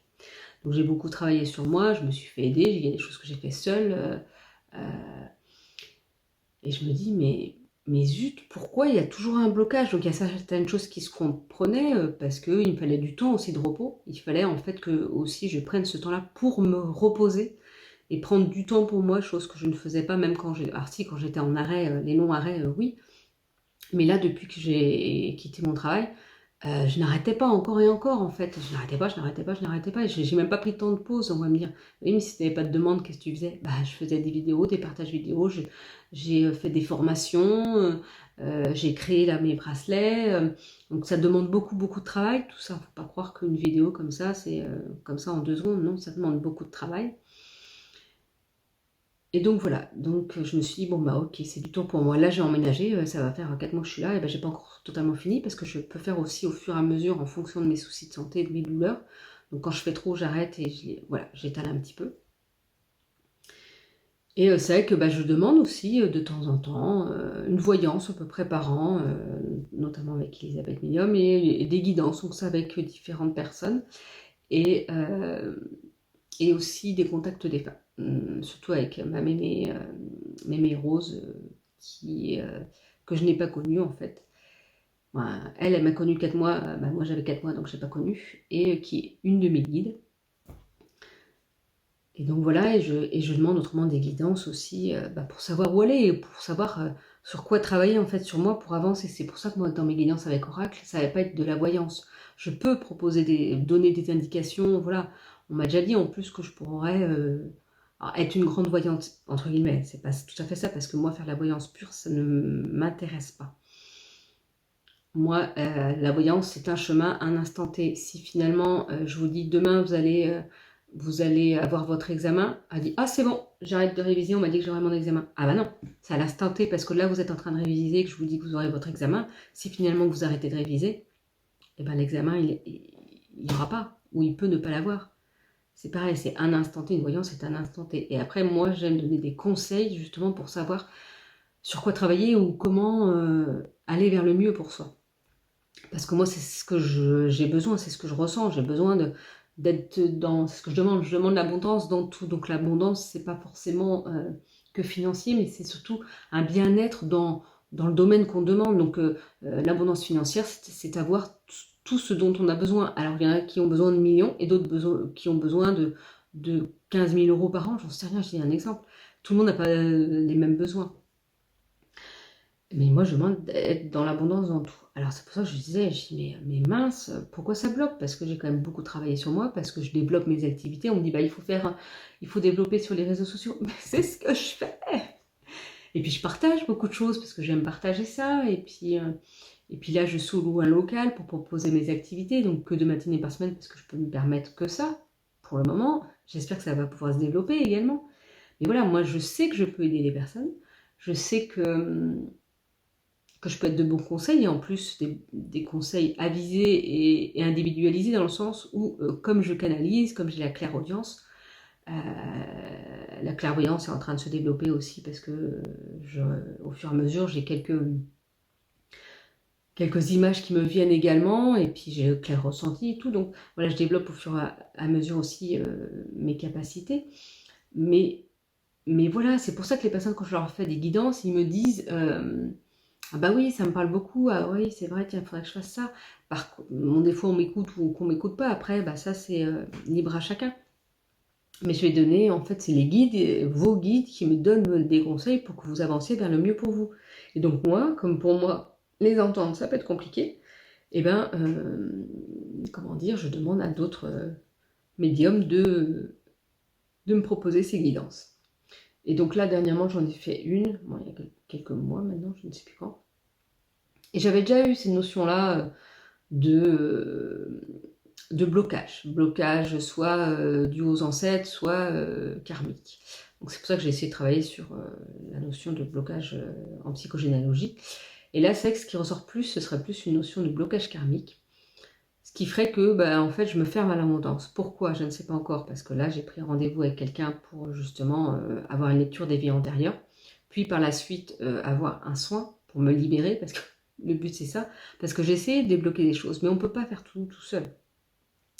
Donc j'ai beaucoup travaillé sur moi, je me suis fait aider, il y a des choses que j'ai fait seule, et je me dis, mais zut, pourquoi il y a toujours un blocage? Donc il y a certaines choses qui se comprenaient, parce qu'il me fallait du temps aussi de repos. Il fallait en fait que aussi je prenne ce temps-là pour me reposer et prendre du temps pour moi, chose que je ne faisais pas même quand j'ai... Alors si, quand j'étais en arrêt, les longs arrêts, oui. Mais là, depuis que j'ai quitté mon travail, je n'arrêtais pas encore et encore en fait. Je n'arrêtais pas, je n'arrêtais pas, je n'arrêtais pas. Et j'ai même pas pris de temps de pause. On va me dire, oui, mais si tu n'avais pas de demande, qu'est-ce que tu faisais? Bah, je faisais des vidéos, des partages vidéo, j'ai fait des formations, j'ai créé là, mes bracelets. Donc ça demande beaucoup, beaucoup de travail. Tout ça, faut pas croire qu'une vidéo comme ça, c'est comme ça en 2 secondes. Non, ça demande beaucoup de travail. Et donc voilà, donc je me suis dit, bon bah ok, c'est du temps pour moi. Là j'ai emménagé, ça va faire 4 mois que je suis là, et ben j'ai pas encore totalement fini, parce que je peux faire aussi au fur et à mesure en fonction de mes soucis de santé, de mes douleurs. Donc quand je fais trop, j'arrête et voilà, j'étale un petit peu. Et c'est vrai que bah, je demande aussi de temps en temps une voyance à peu près par an, notamment avec Elisabeth Millium, et des guidances, donc ça avec différentes personnes. Et, et aussi des contacts des femmes, surtout avec ma mémé Rose, que je n'ai pas connue en fait. Elle m'a connue 4 mois, bah, moi j'avais 4 mois donc je l'ai pas connue, et qui est une de mes guides. Et donc voilà, et je demande autrement des guidances aussi bah, pour savoir où aller, et pour savoir sur quoi travailler en fait sur moi pour avancer. C'est pour ça que moi dans mes guidances avec Oracle, ça va pas être de la voyance. Je peux donner des indications, voilà. On m'a déjà dit en plus que je pourrais être une grande voyante, entre guillemets. C'est pas tout à fait ça, parce que moi faire la voyance pure, ça ne m'intéresse pas. Moi, la voyance, c'est un chemin, un instant T. Si finalement, je vous dis demain, vous allez avoir votre examen, elle dit, ah c'est bon, j'arrête de réviser, on m'a dit que j'aurai mon examen. Ah bah non, c'est à l'instant T, parce que là, vous êtes en train de réviser, que je vous dis que vous aurez votre examen. Si finalement vous arrêtez de réviser, eh ben, l'examen, il n'y aura pas, ou il peut ne pas l'avoir. C'est pareil, c'est un instant T, une voyance, c'est un instant T. Et après, moi, j'aime donner des conseils, justement, pour savoir sur quoi travailler, ou comment aller vers le mieux pour soi. Parce que moi, c'est ce que j'ai besoin, c'est ce que je ressens. J'ai besoin d'être dans... C'est ce que je demande. Je demande l'abondance dans tout. Donc l'abondance, c'est pas forcément que financier, mais c'est surtout un bien-être dans le domaine qu'on demande. Donc l'abondance financière, c'est avoir tout ce dont on a besoin. Alors il y en a qui ont besoin de millions, et d'autres qui ont besoin de 15 000 euros par an. J'en sais rien, je dis un exemple. Tout le monde n'a pas les mêmes besoins. Mais moi, je demande d'être dans l'abondance dans tout. Alors, c'est pour ça que je disais, je dis, mais mince, pourquoi ça bloque? Parce que j'ai quand même beaucoup travaillé sur moi, parce que je développe mes activités. On me dit, bah, il faut développer sur les réseaux sociaux. Mais c'est ce que je fais. Et puis, je partage beaucoup de choses, parce que j'aime partager ça. Et puis là, je sous-loue un local pour proposer mes activités, donc que 2 matinées par semaine, parce que je peux me permettre que ça, pour le moment. J'espère que ça va pouvoir se développer également. Mais voilà, moi, je sais que je peux aider les personnes. Je sais que je peux être de bons conseils, et en plus des conseils avisés et individualisés, dans le sens où, comme je canalise, comme j'ai la clairaudience, la clairvoyance est en train de se développer aussi, parce que au fur et à mesure, j'ai quelques images qui me viennent également, et puis j'ai le clair ressenti et tout, donc voilà, je développe au fur et à mesure aussi mes capacités. Mais voilà, c'est pour ça que les personnes, quand je leur fais des guidances, ils me disent... ah bah oui, ça me parle beaucoup, ah oui, c'est vrai, tiens, il faudrait que je fasse ça. Des fois, on m'écoute ou qu'on m'écoute pas. Après, bah ça, c'est libre à chacun. Mais je vais donner, en fait, c'est les guides, vos guides, qui me donnent des conseils pour que vous avanciez vers le mieux pour vous. Et donc moi, comme pour moi, les entendre, ça peut être compliqué, et ben, comment dire, je demande à d'autres médiums de me proposer ces guidances. Et donc là, dernièrement, j'en ai fait une, bon, il y a quelques mois maintenant, je ne sais plus quand. Et j'avais déjà eu ces notions-là de blocage. Blocage soit dû aux ancêtres, soit karmique. Donc c'est pour ça que j'ai essayé de travailler sur la notion de blocage en psychogénéalogie. Et là, c'est vrai que ce qui ressort plus, ce serait plus une notion de blocage karmique. Ce qui ferait que, bah, en fait, je me ferme à l'abondance. Pourquoi? Je ne sais pas encore, parce que là, j'ai pris rendez-vous avec quelqu'un pour justement avoir une lecture des vies antérieures, puis par la suite avoir un soin pour me libérer, parce que le but c'est ça, parce que j'essaie de débloquer des choses, mais on ne peut pas faire tout seul.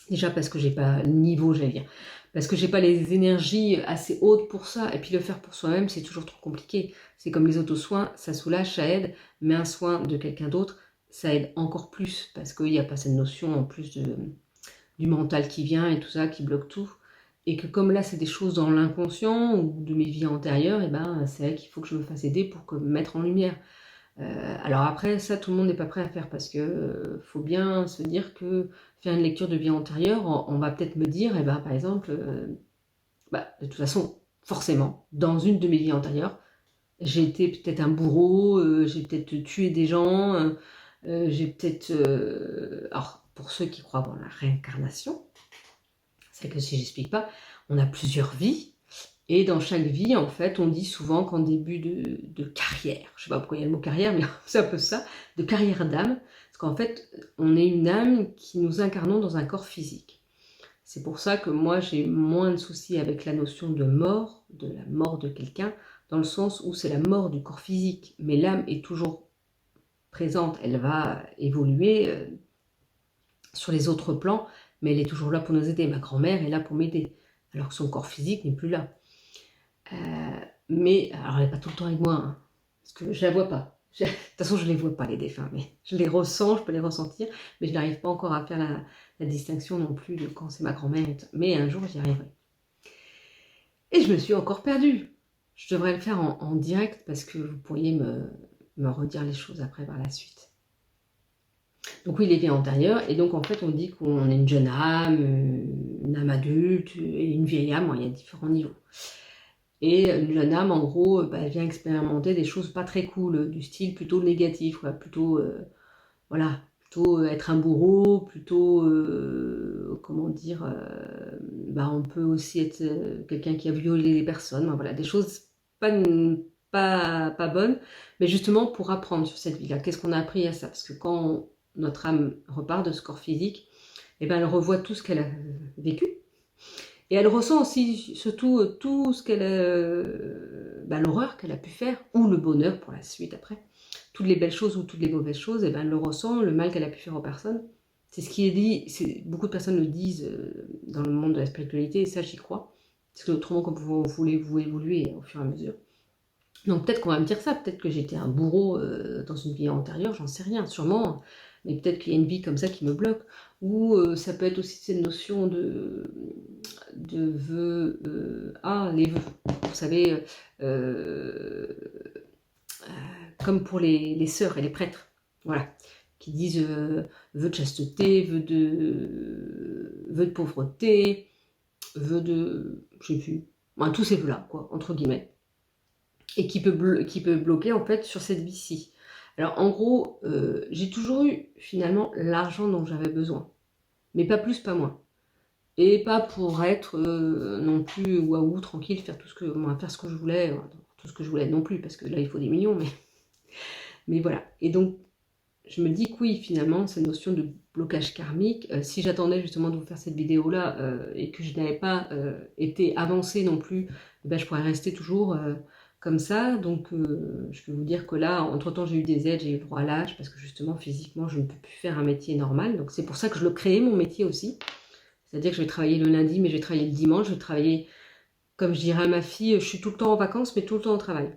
Déjà parce que j'ai pas le niveau, j'allais dire, parce que j'ai pas les énergies assez hautes pour ça, et puis le faire pour soi-même, c'est toujours trop compliqué. C'est comme les auto-soins, ça soulage, ça aide, mais un soin de quelqu'un d'autre, ça aide encore plus, parce qu'il n'y a pas cette notion en plus du mental qui vient et tout ça, qui bloque tout. Et que comme là, c'est des choses dans l'inconscient ou de mes vies antérieures, et ben c'est vrai qu'il faut que je me fasse aider pour me mettre en lumière. Alors après, ça, tout le monde n'est pas prêt à faire parce que faut bien se dire que faire une lecture de vie antérieure, on va peut-être me dire, eh ben, par exemple, de toute façon, forcément, dans une de mes vies antérieures, j'ai été peut-être un bourreau, j'ai peut-être tué des gens, j'ai peut-être... alors, pour ceux qui croient dans la réincarnation, c'est que si j'explique pas, on a plusieurs vies. Et dans chaque vie, en fait, on dit souvent qu'en début de carrière, je sais pas pourquoi il y a le mot carrière, mais c'est un peu ça, de carrière d'âme, parce qu'en fait, on est une âme qui nous incarnons dans un corps physique. C'est pour ça que moi, j'ai moins de soucis avec la notion de mort, de la mort de quelqu'un, dans le sens où c'est la mort du corps physique, mais l'âme est toujours présente, elle va évoluer sur les autres plans, mais elle est toujours là pour nous aider. Ma grand-mère est là pour m'aider, alors que son corps physique n'est plus là. Mais, alors elle n'est pas tout le temps avec moi, hein, parce que je la vois pas. De toute façon, je ne les vois pas, les défunts, mais je les ressens, je peux les ressentir, mais je n'arrive pas encore à faire la distinction non plus de quand c'est ma grand-mère. Mais un jour, j'y arriverai. Et je me suis encore perdue. Je devrais le faire en direct, parce que vous pourriez me redire les choses après par la suite. Donc oui, les vies antérieures, et donc en fait, on dit qu'on est une jeune âme, une âme adulte, et une vieille âme, il y a différents niveaux. Et une jeune âme, en gros, elle vient expérimenter des choses pas très cool, du style plutôt négatif, quoi. Plutôt, voilà, plutôt être un bourreau, plutôt, comment dire, on peut aussi être quelqu'un qui a violé les personnes, voilà, des choses pas bonnes, mais justement pour apprendre sur cette vie-là. Qu'est-ce qu'on a appris à ça? Parce que quand notre âme repart de ce corps physique, eh ben, elle revoit tout ce qu'elle a vécu. Et elle ressent aussi, surtout, tout ce qu'elle l'horreur qu'elle a pu faire, ou le bonheur pour la suite après. Toutes les belles choses ou toutes les mauvaises choses, et ben, elle le ressent, le mal qu'elle a pu faire aux personnes. C'est ce qui est dit, beaucoup de personnes le disent dans le monde de la spiritualité, et ça j'y crois. Parce que autrement, comme vous voulez vous évoluer au fur et à mesure. Donc peut-être qu'on va me dire ça, peut-être que j'étais un bourreau dans une vie antérieure, j'en sais rien, sûrement. Mais peut-être qu'il y a une vie comme ça qui me bloque. Ou ça peut être aussi cette notion de vœux, les vœux, vous savez, comme pour les sœurs et les prêtres, voilà, qui disent vœux de chasteté, vœux de pauvreté, vœux de, je sais plus, tous ces vœux-là, quoi, entre guillemets, et qui peut bloquer en fait sur cette vie-ci. Alors en gros, j'ai toujours eu finalement l'argent dont j'avais besoin, mais pas plus, pas moins. Et pas pour être non plus waouh, tranquille, faire ce que je voulais, tout ce que je voulais non plus, parce que là il faut des millions, mais voilà. Et donc je me dis que oui, finalement, cette notion de blocage karmique, si j'attendais justement de vous faire cette vidéo-là et que je n'avais pas été avancée non plus, je pourrais rester toujours comme ça. Donc je peux vous dire que là, entre-temps, j'ai eu des aides, j'ai eu droit à l'âge, parce que justement, physiquement, je ne peux plus faire un métier normal. Donc c'est pour ça que je le créais, mon métier aussi. C'est-à-dire que je vais travailler le lundi, mais je vais travailler le dimanche, je vais travailler, comme je dirais à ma fille, je suis tout le temps en vacances, mais tout le temps au travail.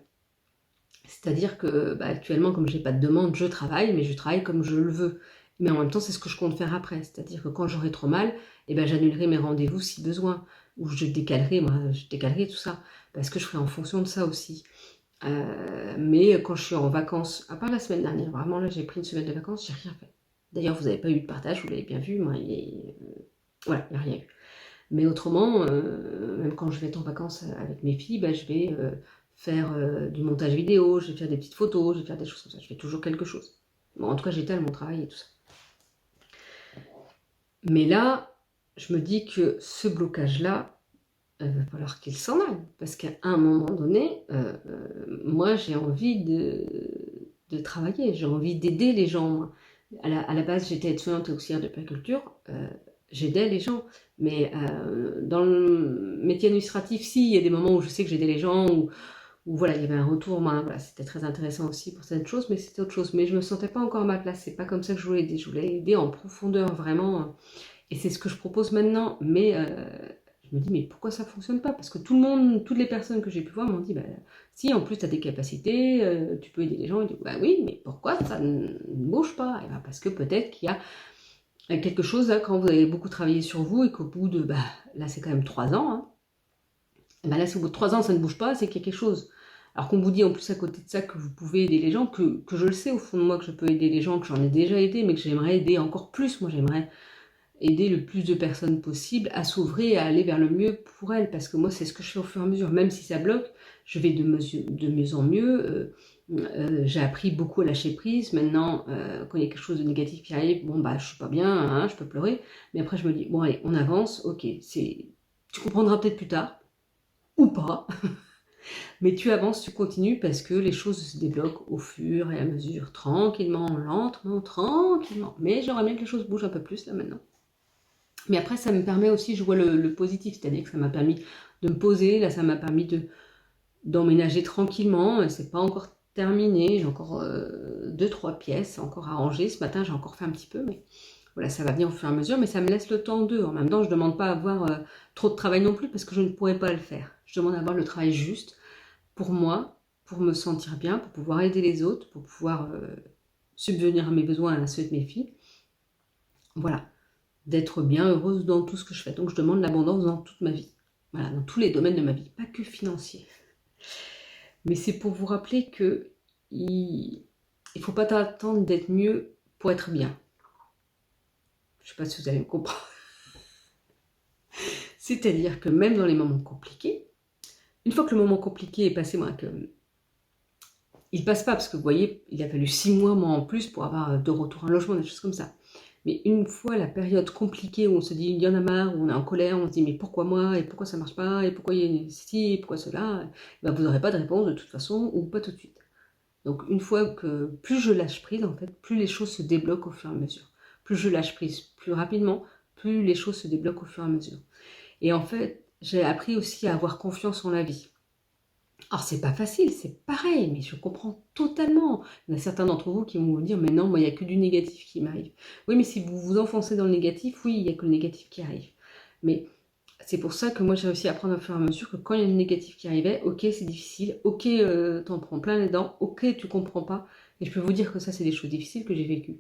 C'est-à-dire que actuellement, comme je n'ai pas de demande, je travaille, mais je travaille comme je le veux. Mais en même temps, c'est ce que je compte faire après. C'est-à-dire que quand j'aurai trop mal, j'annulerai mes rendez-vous si besoin. Ou je décalerai tout ça. Parce que je ferai en fonction de ça aussi. Mais quand je suis en vacances, à part la semaine dernière, vraiment là j'ai pris une semaine de vacances, j'ai rien fait. D'ailleurs, vous n'avez pas eu de partage, vous l'avez bien vu, moi, voilà, il n'y a rien eu. Mais autrement, même quand je vais être en vacances avec mes filles, je vais faire du montage vidéo, je vais faire des petites photos, je vais faire des choses comme ça. Je fais toujours quelque chose. Bon, en tout cas, j'étale mon travail et tout ça. Mais là, je me dis que ce blocage-là, il va falloir qu'il s'en aille. Parce qu'à un moment donné, moi, j'ai envie de travailler. J'ai envie d'aider les gens. À la base, j'étais aide-soignante et auxiliaire de périculture. J'aidais les gens, mais dans le métier administratif, si, il y a des moments où je sais que j'aidais les gens, où où voilà, il y avait un retour, voilà, c'était très intéressant aussi pour cette chose, mais c'était autre chose. Mais je me sentais pas encore à ma place, c'est pas comme ça que je voulais aider en profondeur, vraiment, et c'est ce que je propose maintenant, mais je me dis, mais pourquoi ça fonctionne pas? Parce que tout le monde, toutes les personnes que j'ai pu voir m'ont dit, bah, si en plus tu as des capacités, tu peux aider les gens, et bah oui, mais pourquoi ça ne bouge pas? Et ben, parce que peut-être qu'il y a quelque chose là, quand vous avez beaucoup travaillé sur vous, et qu'au bout de, bah, là c'est quand même 3 ans, hein, ben là, si au bout de 3 ans ça ne bouge pas, c'est qu'il y a quelque chose. Alors qu'on vous dit en plus à côté de ça que vous pouvez aider les gens, que je le sais au fond de moi que je peux aider les gens, que j'en ai déjà aidé, mais que j'aimerais aider encore plus. Moi, j'aimerais aider le plus de personnes possible à s'ouvrir et à aller vers le mieux pour elles, parce que moi, c'est ce que je fais au fur et à mesure. Même si ça bloque, je vais de mieux en mieux. J'ai appris beaucoup à lâcher prise. Maintenant, quand il y a quelque chose de négatif qui arrive, bon, bah, je suis pas bien, hein, je peux pleurer. Mais après, je me dis, bon, allez, on avance, ok, tu comprendras peut-être plus tard ou pas, mais tu avances, tu continues parce que les choses se débloquent au fur et à mesure, tranquillement, lentement, tranquillement. Mais j'aimerais bien que les choses bougent un peu plus là maintenant. Mais après, ça me permet aussi, je vois le positif, c'est-à-dire que ça m'a permis de me poser, là ça m'a permis d'emménager tranquillement, c'est pas encore terminé, j'ai encore 2-3 pièces encore à ranger, ce matin j'ai encore fait un petit peu, mais voilà, ça va venir au fur et à mesure, mais ça me laisse le temps d'eux. En même temps, je ne demande pas à avoir trop de travail non plus, parce que je ne pourrais pas le faire. Je demande à avoir le travail juste pour moi, pour me sentir bien, pour pouvoir aider les autres, pour pouvoir subvenir à mes besoins et à ceux de mes filles. Voilà, d'être bien heureuse dans tout ce que je fais. Donc je demande l'abondance dans toute ma vie. Voilà, dans tous les domaines de ma vie, pas que financier. Mais c'est pour vous rappeler que il ne faut pas attendre d'être mieux pour être bien. Je ne sais pas si vous allez me comprendre. C'est-à-dire que même dans les moments compliqués, une fois que le moment compliqué est passé, moi, il passe pas, parce que vous voyez, il a fallu 6 mois, moi en plus, pour avoir de retour un logement, des choses comme ça. Mais une fois la période compliquée où on se dit, il y en a marre, où on est en colère, on se dit, mais pourquoi moi, et pourquoi ça marche pas, et pourquoi il y a ceci, et pourquoi cela, ben vous n'aurez pas de réponse de toute façon, ou pas tout de suite. Donc une fois que plus je lâche prise, en fait, plus les choses se débloquent au fur et à mesure. Plus je lâche prise plus rapidement, plus les choses se débloquent au fur et à mesure. Et en fait, j'ai appris aussi à avoir confiance en la vie. Alors c'est pas facile, c'est pareil, mais je comprends totalement. Il y en a certains d'entre vous qui vont vous dire, mais non, moi il n'y a que du négatif qui m'arrive. Oui, mais si vous vous enfoncez dans le négatif, oui, il n'y a que le négatif qui arrive. Mais c'est pour ça que moi j'ai réussi à apprendre au fur et à mesure que quand il y a le négatif qui arrivait, ok c'est difficile, ok t'en prends plein les dents, ok tu comprends pas. Et je peux vous dire que ça c'est des choses difficiles que j'ai vécues.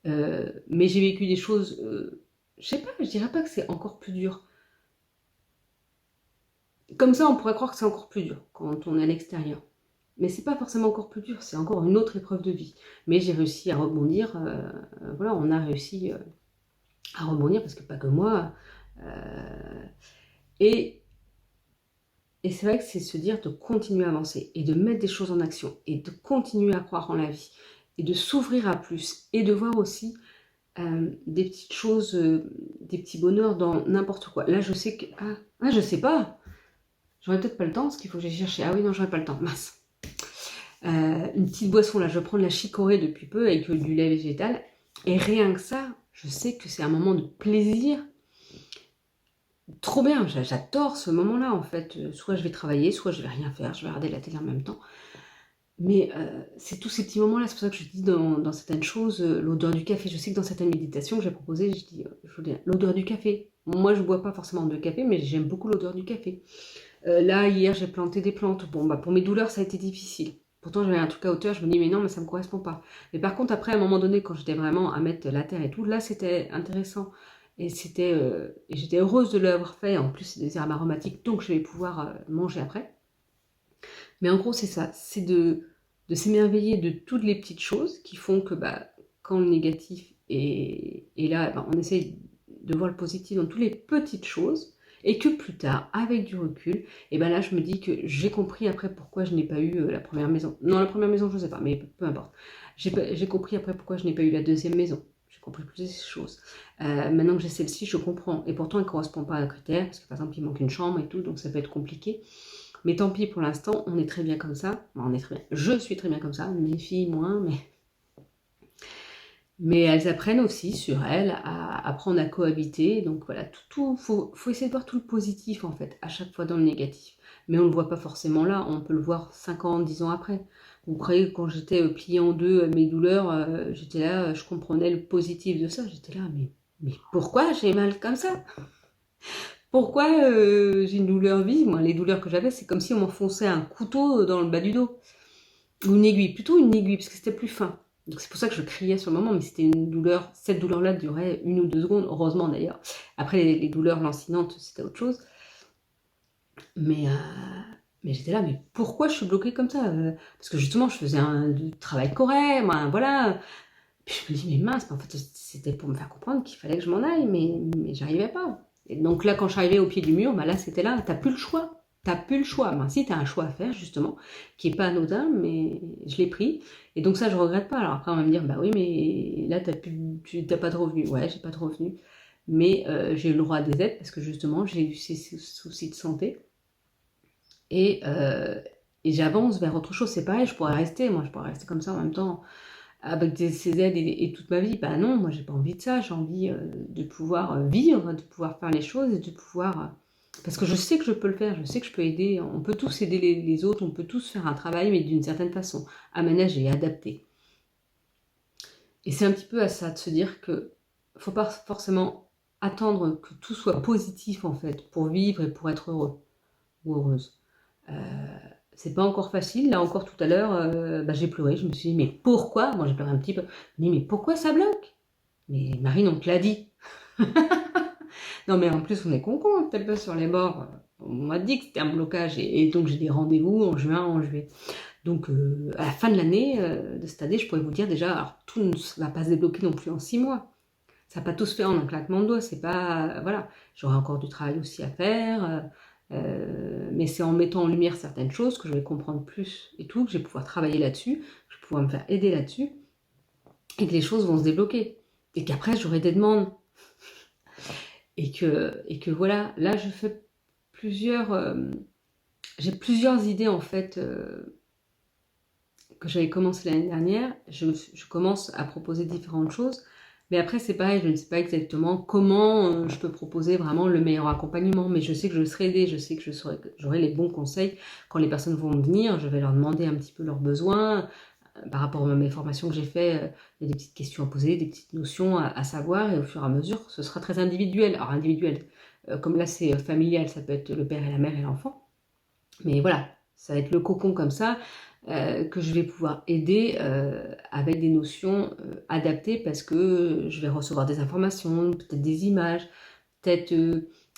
Mais j'ai vécu des choses, je sais pas, je dirais pas que c'est encore plus dur. Comme ça, on pourrait croire que c'est encore plus dur quand on est à l'extérieur. Mais c'est pas forcément encore plus dur, c'est encore une autre épreuve de vie. Mais j'ai réussi à rebondir, voilà, on a réussi à rebondir, parce que pas que moi. euh, et et c'est vrai que c'est se dire de continuer à avancer, et de mettre des choses en action, et de continuer à croire en la vie, et de s'ouvrir à plus, et de voir aussi des petites choses, des petits bonheurs dans n'importe quoi. Là, je sais que... je sais pas. J'aurais peut-être pas le temps, parce qu'il faut que j'aille chercher. Ah oui, non, j'aurais pas le temps. Mince. Une petite boisson, là, je prends de la chicorée depuis peu avec du lait végétal. Et rien que ça, je sais que c'est un moment de plaisir. Trop bien, j'adore ce moment-là, en fait. Soit je vais travailler, soit je vais rien faire, je vais regarder la télé en même temps. Mais c'est tous ces petits moments-là, c'est pour ça que je dis dans certaines choses, l'odeur du café. Je sais que dans certaines méditations que j'ai proposées, je dis l'odeur du café. Moi, je bois pas forcément de café, mais j'aime beaucoup l'odeur du café. Là, hier, j'ai planté des plantes. Bon, bah, pour mes douleurs, ça a été difficile. Pourtant, j'avais un truc à hauteur, je me dis, mais non, mais ça me correspond pas. Mais par contre, après, à un moment donné, quand j'étais vraiment à mettre la terre et tout, là, c'était intéressant. Et et j'étais heureuse de l'avoir fait. En plus, c'est des herbes aromatiques, donc je vais pouvoir manger après. Mais en gros, c'est ça. C'est de s'émerveiller de toutes les petites choses qui font que, bah, quand le négatif est là, bah, on essaie de voir le positif dans toutes les petites choses. Et que plus tard, avec du recul, et ben là je me dis que j'ai compris après pourquoi je n'ai pas eu la première maison. Non, la première maison je ne sais pas, mais peu importe. J'ai compris après pourquoi je n'ai pas eu la deuxième maison. J'ai compris plusieurs choses. Maintenant que j'ai celle-ci, je comprends. Et pourtant elle ne correspond pas à un critère, parce que par exemple il manque une chambre et tout, donc ça peut être compliqué. Mais tant pis pour l'instant, on est très bien comme ça. Bon, on est très bien. Je suis très bien comme ça, mes filles moins, mais... Mais elles apprennent aussi sur elles à apprendre à cohabiter. Donc voilà, faut essayer de voir tout le positif en fait, à chaque fois dans le négatif. Mais on ne le voit pas forcément là, on peut le voir 5 ans, 10 ans après. Vous croyez que quand j'étais pliée en deux mes douleurs, j'étais là, je comprenais le positif de ça. J'étais là, mais pourquoi j'ai mal comme ça? Pourquoi j'ai une douleur vive? Moi, les douleurs que j'avais, c'est comme si on m'enfonçait un couteau dans le bas du dos. Ou une aiguille, plutôt une aiguille, parce que c'était plus fin. Donc c'est pour ça que je criais sur le moment, mais c'était une douleur, cette douleur-là durait 1 ou 2 secondes, heureusement d'ailleurs. Après les douleurs lancinantes, c'était autre chose. Mais, j'étais là, mais pourquoi je suis bloquée comme ça? Parce que justement, je faisais du travail correct, moi, voilà. Puis je me dis, mais mince, en fait, c'était pour me faire comprendre qu'il fallait que je m'en aille, mais j'arrivais pas. Et donc là, quand je suis arrivée au pied du mur, bah là, c'était là, t'as plus le choix. T'as plus le choix. Ben, si, t'as un choix à faire, justement, qui est pas anodin, mais je l'ai pris. Et donc ça, je regrette pas. Alors après, on va me dire, bah oui, mais là, tu t'as pas de revenus. Ouais, j'ai pas de revenus. Mais j'ai eu le droit à des aides parce que justement, j'ai eu ces soucis de santé. Et, euh, et j'avance vers autre chose. C'est pareil, je pourrais rester. Moi, je pourrais rester comme ça en même temps avec ces aides et toute ma vie. Bah non, moi j'ai pas envie de ça, j'ai envie de pouvoir vivre, de pouvoir faire les choses et de pouvoir... parce que je sais que je peux le faire, je sais que je peux aider, on peut tous aider les autres, on peut tous faire un travail, mais d'une certaine façon, aménager, adapter. Et c'est un petit peu à ça, de se dire que faut pas forcément attendre que tout soit positif en fait, pour vivre et pour être heureux ou heureuse. C'est pas encore facile. Là encore tout à l'heure, j'ai pleuré. Je me suis dit, mais pourquoi? Moi j'ai pleuré un petit peu. Je me dis, mais pourquoi ça bloque? Mais Marine, on te l'a dit. Non, mais en plus, on est con un petit peu sur les bords. On m'a dit que c'était un blocage. Et donc j'ai des rendez-vous en juin, en juillet. Donc à la fin de l'année, de cette année, je pourrais vous dire déjà, alors tout ne va pas se débloquer non plus en 6 mois. Ça va pas tout se faire en un claquement de doigts. C'est pas. Voilà. J'aurai encore du travail aussi à faire. Mais c'est en mettant en lumière certaines choses que je vais comprendre plus et tout, que je vais pouvoir travailler là-dessus, que je vais pouvoir me faire aider là-dessus, et que les choses vont se débloquer. Et qu'après, j'aurai des demandes. Et que voilà, là, je fais j'ai plusieurs idées en fait que j'avais commencé l'année dernière. Je commence à proposer différentes choses. Mais après, c'est pareil, je ne sais pas exactement comment je peux proposer vraiment le meilleur accompagnement, mais je sais que je serai aidée, je sais que j'aurai les bons conseils. Quand les personnes vont venir, je vais leur demander un petit peu leurs besoins. Par rapport à mes formations que j'ai faites, il y a des petites questions à poser, des petites notions à savoir, et au fur et à mesure, ce sera très individuel. Alors individuel, comme là c'est familial, ça peut être le père et la mère et l'enfant. Mais voilà, ça va être le cocon comme ça, que je vais pouvoir aider avec des notions adaptées parce que je vais recevoir des informations, peut-être des images, peut-être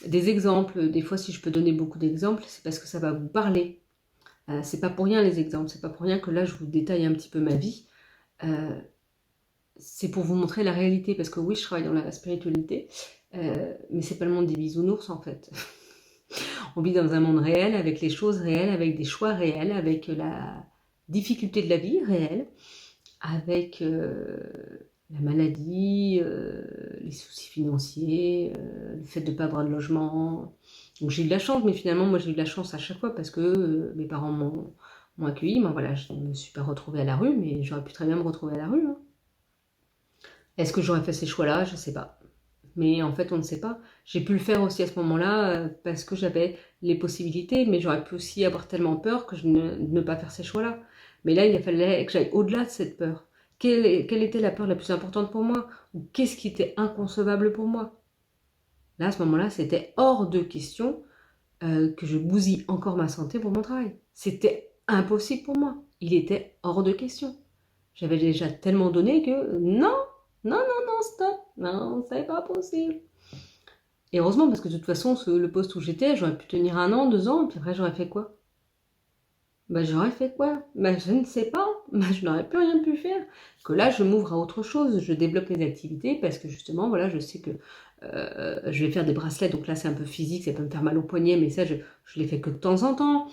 des exemples. Des fois, si je peux donner beaucoup d'exemples, c'est parce que ça va vous parler. C'est pas pour rien les exemples, c'est pas pour rien que là je vous détaille un petit peu ma vie. C'est pour vous montrer la réalité parce que oui, je travaille dans la spiritualité, mais c'est pas le monde des bisounours en fait. On vit dans un monde réel, avec les choses réelles, avec des choix réels, avec la difficulté de la vie réelle, avec la maladie, les soucis financiers, le fait de ne pas avoir de logement. Donc j'ai eu de la chance, mais finalement, moi j'ai eu de la chance à chaque fois parce que mes parents m'ont accueilli. Moi voilà, je ne me suis pas retrouvée à la rue, mais j'aurais pu très bien me retrouver à la rue. Hein. Est-ce que j'aurais fait ces choix-là? Je ne sais pas. Mais en fait, on ne sait pas. J'ai pu le faire aussi à ce moment-là parce que j'avais les possibilités, mais j'aurais pu aussi avoir tellement peur que je ne pas faire ces choix-là. Mais là, il fallait que j'aille au-delà de cette peur. Quelle était la peur la plus importante pour moi? Ou qu'est-ce qui était inconcevable pour moi? Là, à ce moment-là, c'était hors de question que je bousille encore ma santé pour mon travail. C'était impossible pour moi. Il était hors de question. J'avais déjà tellement donné que non, non, non, non, stop, non, c'est pas possible. Et heureusement, parce que de toute façon, le poste où j'étais, j'aurais pu tenir 1 an, 2 ans, et puis après, j'aurais fait quoi? J'aurais fait quoi? Je ne sais pas. Je n'aurais plus rien pu faire. Que là, je m'ouvre à autre chose. Je développe mes activités parce que justement, voilà, je sais que je vais faire des bracelets. Donc là, c'est un peu physique, ça peut me faire mal au poignet, mais ça, je les fais que de temps en temps.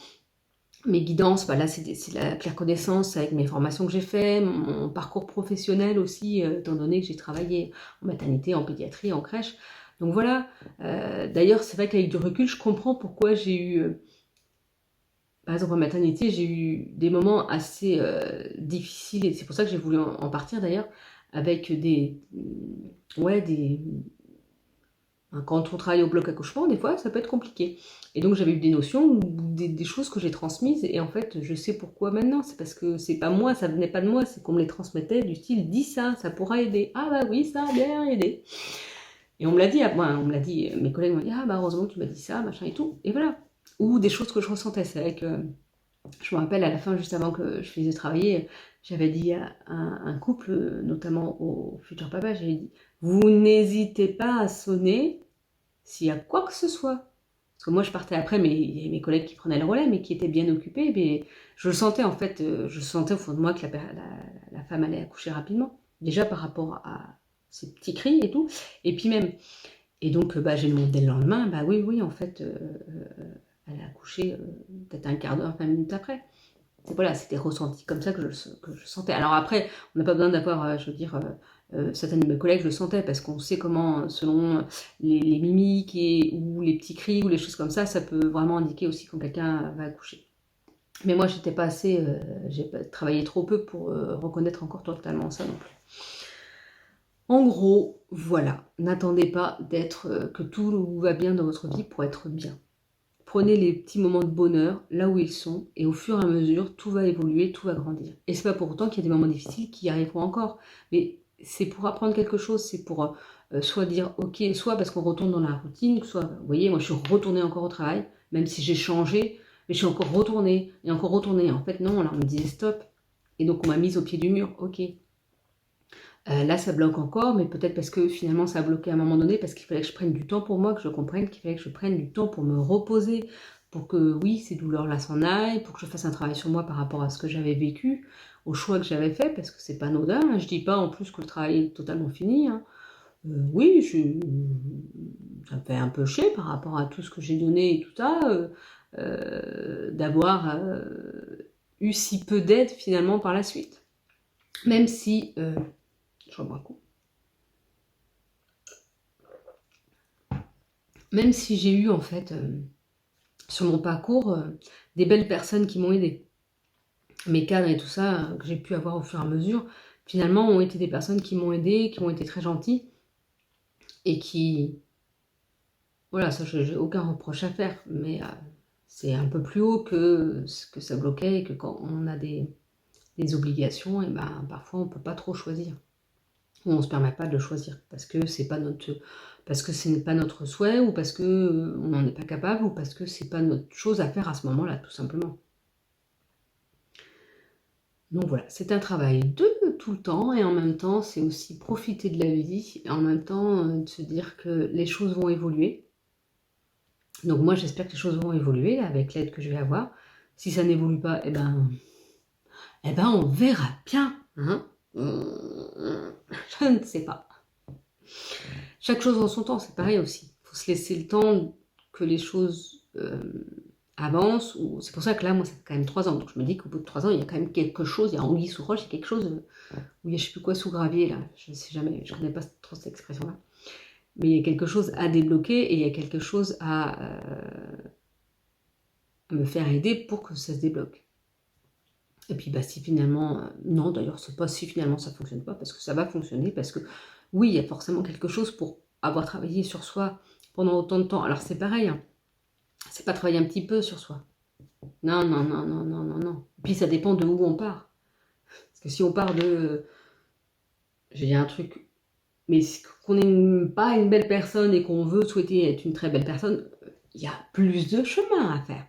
Mes guidances, là, c'est la claire connaissance avec mes formations que j'ai faites, mon parcours professionnel aussi, étant donné que j'ai travaillé en maternité, en pédiatrie, en crèche. Donc voilà, d'ailleurs, c'est vrai qu'avec du recul, je comprends pourquoi j'ai eu, par exemple en maternité, j'ai eu des moments assez difficiles, et c'est pour ça que j'ai voulu en partir d'ailleurs, avec quand on travaille au bloc accouchement, des fois, ça peut être compliqué. Et donc, j'avais eu des notions, ou des choses que j'ai transmises, et en fait, je sais pourquoi maintenant. C'est parce que c'est pas moi, ça venait pas de moi, c'est qu'on me les transmettait du style, dis ça, ça pourra aider. Ah bah oui, ça a bien aidé. Et on me l'a dit, on me l'a dit, mes collègues m'ont dit, ah bah heureusement que tu m'as dit ça, machin et tout. Et voilà. Ou des choses que je ressentais, c'est vrai que je me rappelle à la fin, juste avant que je finisse de travailler, j'avais dit à un couple, notamment au futur papa, j'avais dit, vous n'hésitez pas à sonner s'il y a quoi que ce soit. Parce que moi je partais après, mais il y avait mes collègues qui prenaient le relais, mais qui étaient bien occupés. Mais je le sentais en fait, je sentais au fond de moi que la femme allait accoucher rapidement. Déjà par rapport à ces petits cris et tout. Et puis même, et donc j'ai demandé dès le lendemain, oui, en fait, elle a accouché peut-être un quart d'heure, 20 minutes après. Voilà, c'était ressenti comme ça que je sentais. Alors après, on n'a pas besoin d'avoir, je veux dire, certains de mes collègues, je le sentais, parce qu'on sait comment, selon les mimiques ou les petits cris ou les choses comme ça peut vraiment indiquer aussi quand quelqu'un va accoucher. Mais moi, j'étais pas assez, j'ai travaillé trop peu pour reconnaître encore totalement ça non plus. En gros, voilà, n'attendez pas que tout va bien dans votre vie pour être bien. Prenez les petits moments de bonheur là où ils sont, et au fur et à mesure, tout va évoluer, tout va grandir. Et c'est pas pour autant qu'il y a des moments difficiles qui arriveront encore, mais c'est pour apprendre quelque chose, c'est pour soit dire ok, soit parce qu'on retourne dans la routine, soit, vous voyez, moi je suis retournée encore au travail, même si j'ai changé, mais je suis encore retournée, et encore retournée. En fait, non, là on me disait stop, et donc on m'a mise au pied du mur, ok. Là, ça bloque encore, mais peut-être parce que finalement ça a bloqué à un moment donné, parce qu'il fallait que je prenne du temps pour moi, que je comprenne qu'il fallait que je prenne du temps pour me reposer, pour que, oui, ces douleurs-là s'en aillent, pour que je fasse un travail sur moi par rapport à ce que j'avais vécu, au choix que j'avais fait, parce que c'est pas anodin. Je dis pas en plus que le travail est totalement fini. Hein. Oui, ça me fait un peu chier par rapport à tout ce que j'ai donné et tout ça, d'avoir eu si peu d'aide finalement par la suite. Même si... je reprends un coup. Même si j'ai eu en fait sur mon parcours des belles personnes qui m'ont aidé, mes cadres et tout ça que j'ai pu avoir au fur et à mesure, finalement ont été des personnes qui m'ont aidé, qui ont été très gentilles et qui, voilà, ça j'ai aucun reproche à faire, mais c'est un peu plus haut que ce que ça bloquait, et que quand on a des obligations, et parfois on peut pas trop choisir. On ne se permet pas de le choisir parce que ce n'est pas notre souhait, ou parce que on n'en est pas capable, ou parce que c'est pas notre chose à faire à ce moment-là, tout simplement. Donc voilà, c'est un travail de tout le temps, et en même temps c'est aussi profiter de la vie, et en même temps de se dire que les choses vont évoluer. Donc moi j'espère que les choses vont évoluer avec l'aide que je vais avoir. Si ça n'évolue pas, on verra bien. Hein, je ne sais pas. Chaque chose en son temps, c'est pareil aussi. Il faut se laisser le temps que les choses avancent. C'est pour ça que là, moi, ça fait quand même 3 ans. Donc je me dis qu'au bout de 3 ans, il y a quand même quelque chose, il y a anguille sous roche, il y a quelque chose où il y a je sais plus quoi sous gravier, là. Je ne sais jamais, je ne connais pas trop cette expression-là. Mais il y a quelque chose à débloquer, et il y a quelque chose à me faire aider pour que ça se débloque. Et puis si finalement, non d'ailleurs c'est pas si finalement ça fonctionne pas, parce que ça va fonctionner, parce que oui, il y a forcément quelque chose pour avoir travaillé sur soi pendant autant de temps. Alors c'est pareil, hein, c'est pas travailler un petit peu sur soi. Non, non, non, non, non, non, non. Puis ça dépend de où on part. Parce que si on part de... J'ai dit un truc, mais qu'on n'est pas une belle personne et qu'on veut souhaiter être une très belle personne, il y a plus de chemin à faire.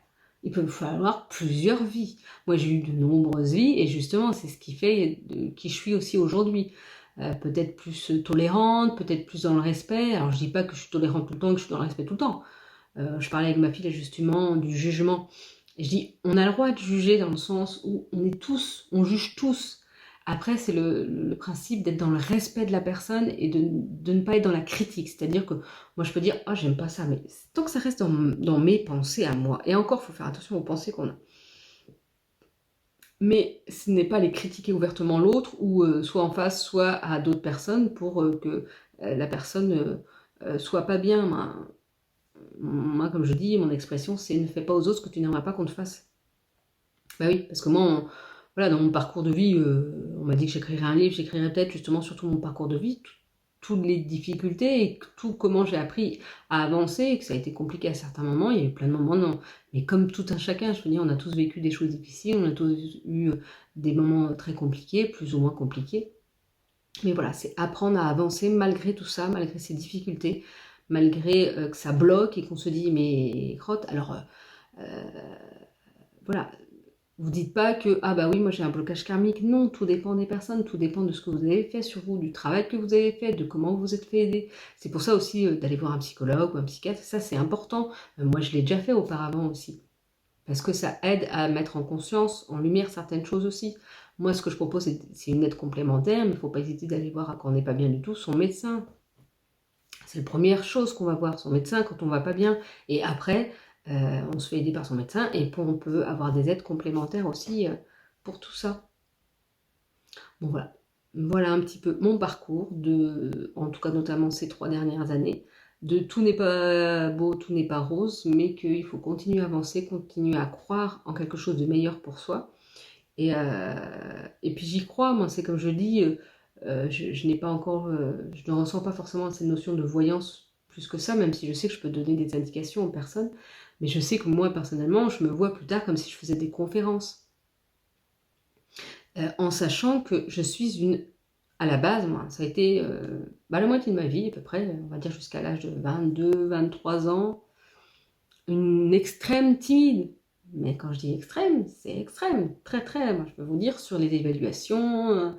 Il peut falloir plusieurs vies. Moi, j'ai eu de nombreuses vies, et justement, c'est ce qui fait qui je suis aussi aujourd'hui. Peut-être plus tolérante, peut-être plus dans le respect. Alors, je dis pas que je suis tolérante tout le temps, que je suis dans le respect tout le temps. Je parlais avec ma fille, justement, du jugement. Et je dis, on a le droit de juger dans le sens où on juge tous. Après, c'est le principe d'être dans le respect de la personne, et de ne pas être dans la critique. C'est-à-dire que moi, je peux dire, ah, j'aime pas ça, mais tant que ça reste dans mes pensées à moi. Et encore, il faut faire attention aux pensées qu'on a. Mais ce n'est pas les critiquer ouvertement l'autre, ou soit en face, soit à d'autres personnes, pour que la personne soit pas bien. Moi, comme je dis, mon expression, c'est ne fais pas aux autres ce que tu n'aimerais pas qu'on te fasse. Bah oui, parce que moi, voilà, dans mon parcours de vie, on m'a dit que j'écrirais un livre, j'écrirais peut-être justement sur tout mon parcours de vie, toutes les difficultés et tout comment j'ai appris à avancer, et que ça a été compliqué à certains moments, il y a eu plein de moments non. Mais comme tout un chacun, je veux dire, on a tous vécu des choses difficiles, on a tous eu des moments très compliqués, plus ou moins compliqués. Mais voilà, c'est apprendre à avancer malgré tout ça, malgré ces difficultés, malgré que ça bloque et qu'on se dit mais crotte, alors voilà, vous dites pas que ah bah oui moi j'ai un blocage karmique, non, tout dépend des personnes, tout dépend de ce que vous avez fait sur vous, du travail que vous avez fait, de comment vous vous êtes fait aider. C'est pour ça aussi d'aller voir un psychologue ou un psychiatre, ça c'est important. Moi je l'ai déjà fait auparavant aussi, parce que ça aide à mettre en conscience, en lumière certaines choses aussi. Moi ce que je propose c'est une aide complémentaire, mais il ne faut pas hésiter d'aller voir quand on n'est pas bien du tout son médecin. C'est la première chose qu'on va voir, son médecin quand on va pas bien, et après on se fait aider par son médecin et on peut avoir des aides complémentaires aussi pour tout ça. Bon voilà, voilà un petit peu mon parcours, en tout cas notamment ces 3 dernières années, de tout n'est pas beau, tout n'est pas rose, mais qu'il faut continuer à avancer, continuer à croire en quelque chose de meilleur pour soi. Et puis j'y crois, moi c'est comme je dis, je n'ai pas encore, je ne ressens pas forcément cette notion de voyance plus que ça, même si je sais que je peux donner des indications aux personnes, mais je sais que moi personnellement, je me vois plus tard comme si je faisais des conférences, en sachant que je suis à la base, moi, ça a été la moitié de ma vie à peu près, on va dire jusqu'à l'âge de 22, 23 ans, une extrême timide. Mais quand je dis extrême, c'est extrême, très très. Moi, je peux vous dire sur les évaluations,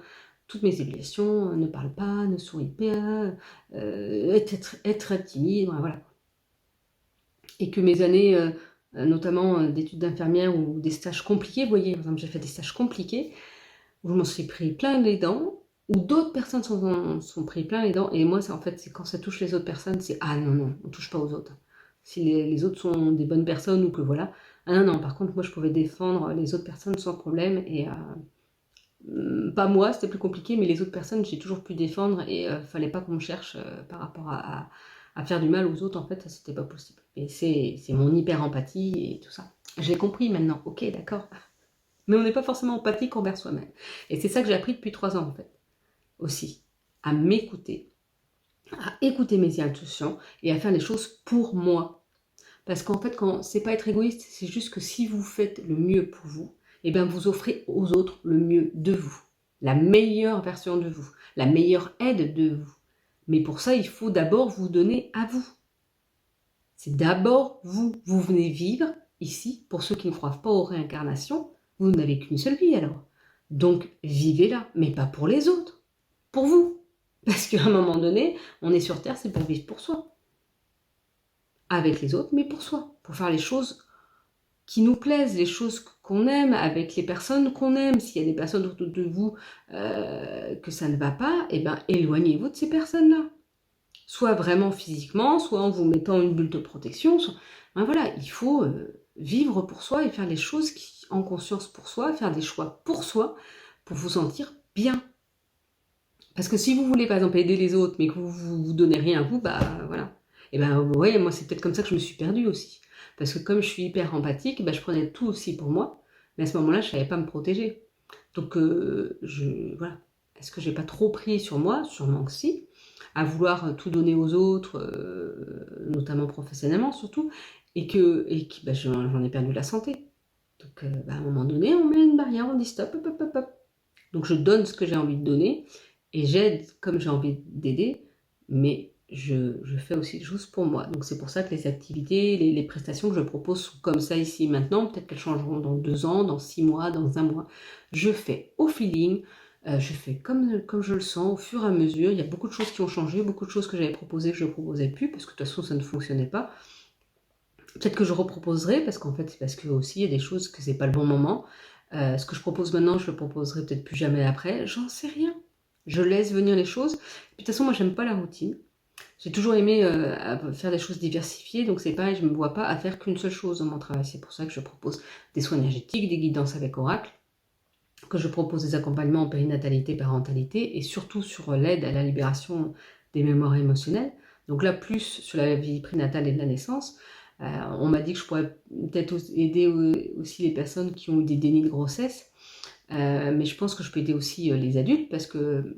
toutes mes évaluations, ne parle pas, ne souris pas, être timide, voilà. Et que mes années, notamment d'études d'infirmière ou des stages compliqués, vous voyez, par exemple, j'ai fait des stages compliqués où je m'en suis pris plein les dents, où d'autres personnes sont pris plein les dents, et moi, en fait, c'est quand ça touche les autres personnes, c'est ah non, non, on touche pas aux autres. Si les autres sont des bonnes personnes ou que voilà. Ah non, non, par contre, moi, je pouvais défendre les autres personnes sans problème, et pas moi, c'était plus compliqué, mais les autres personnes, j'ai toujours pu défendre, et fallait pas qu'on me cherche par rapport à faire du mal aux autres, en fait, ça, c'était pas possible. Et c'est mon hyper-empathie et tout ça. Je l'ai compris maintenant, ok, d'accord. Mais on n'est pas forcément empathique envers soi-même. Et c'est ça que j'ai appris depuis 3 ans, en fait, aussi. À m'écouter, à écouter mes intuitions et à faire les choses pour moi. Parce qu'en fait, quand c'est pas être égoïste, c'est juste que si vous faites le mieux pour vous, eh bien vous offrez aux autres le mieux de vous. La meilleure version de vous. La meilleure aide de vous. Mais pour ça, il faut d'abord vous donner à vous. C'est d'abord vous. Vous venez vivre ici, pour ceux qui ne croient pas aux réincarnations, vous n'avez qu'une seule vie alors. Donc vivez-la, mais pas pour les autres, pour vous. Parce qu'à un moment donné, on est sur Terre, c'est pour vivre pour soi. Avec les autres, mais pour soi. Pour faire les choses qui nous plaisent, les choses qu'on aime, avec les personnes qu'on aime. S'il y a des personnes autour de vous que ça ne va pas, eh ben éloignez-vous de ces personnes-là. Soit vraiment physiquement, soit en vous mettant une bulle de protection. Voilà, il faut vivre pour soi et faire les choses en conscience pour soi, faire des choix pour soi, pour vous sentir bien. Parce que si vous voulez par exemple aider les autres, mais que vous donnez rien à vous, bah voilà. Et ben ouais, moi c'est peut-être comme ça que je me suis perdue aussi. Parce que comme je suis hyper empathique, je prenais tout aussi pour moi, mais à ce moment-là, je savais pas me protéger. Donc voilà. Est-ce que j'ai pas trop pris sur moi? Sûrement que si. À vouloir tout donner aux autres, notamment professionnellement surtout, et que j'en ai perdu la santé. Donc à un moment donné, on met une barrière, on dit stop, hop, hop, hop. Donc je donne ce que j'ai envie de donner, et j'aide comme j'ai envie d'aider, mais je fais aussi des choses pour moi. Donc c'est pour ça que les activités, les prestations que je propose sont comme ça ici maintenant. Peut-être qu'elles changeront dans 2 ans, dans 6 mois, dans 1 mois. Je fais au feeling, je fais comme je le sens, au fur et à mesure. Il y a beaucoup de choses qui ont changé, beaucoup de choses que j'avais proposées que je ne proposais plus, parce que de toute façon ça ne fonctionnait pas. Peut-être que je reproposerai, parce qu'en fait c'est parce que aussi il y a des choses que c'est pas le bon moment. Ce que je propose maintenant, je le proposerai peut-être plus jamais après. J'en sais rien. Je laisse venir les choses. Puis, de toute façon, moi, j'aime pas la routine. J'ai toujours aimé faire des choses diversifiées, donc c'est pareil, je ne me vois pas à faire qu'une seule chose dans mon travail. C'est pour ça que je propose des soins énergétiques, des guidances avec oracle, que je propose des accompagnements en périnatalité, parentalité, et surtout sur l'aide à la libération des mémoires émotionnelles. Donc là, plus sur la vie prénatale et de la naissance. On m'a dit que je pourrais peut-être aider aussi les personnes qui ont eu des dénis de grossesse, Mais je pense que je peux aider aussi les adultes parce que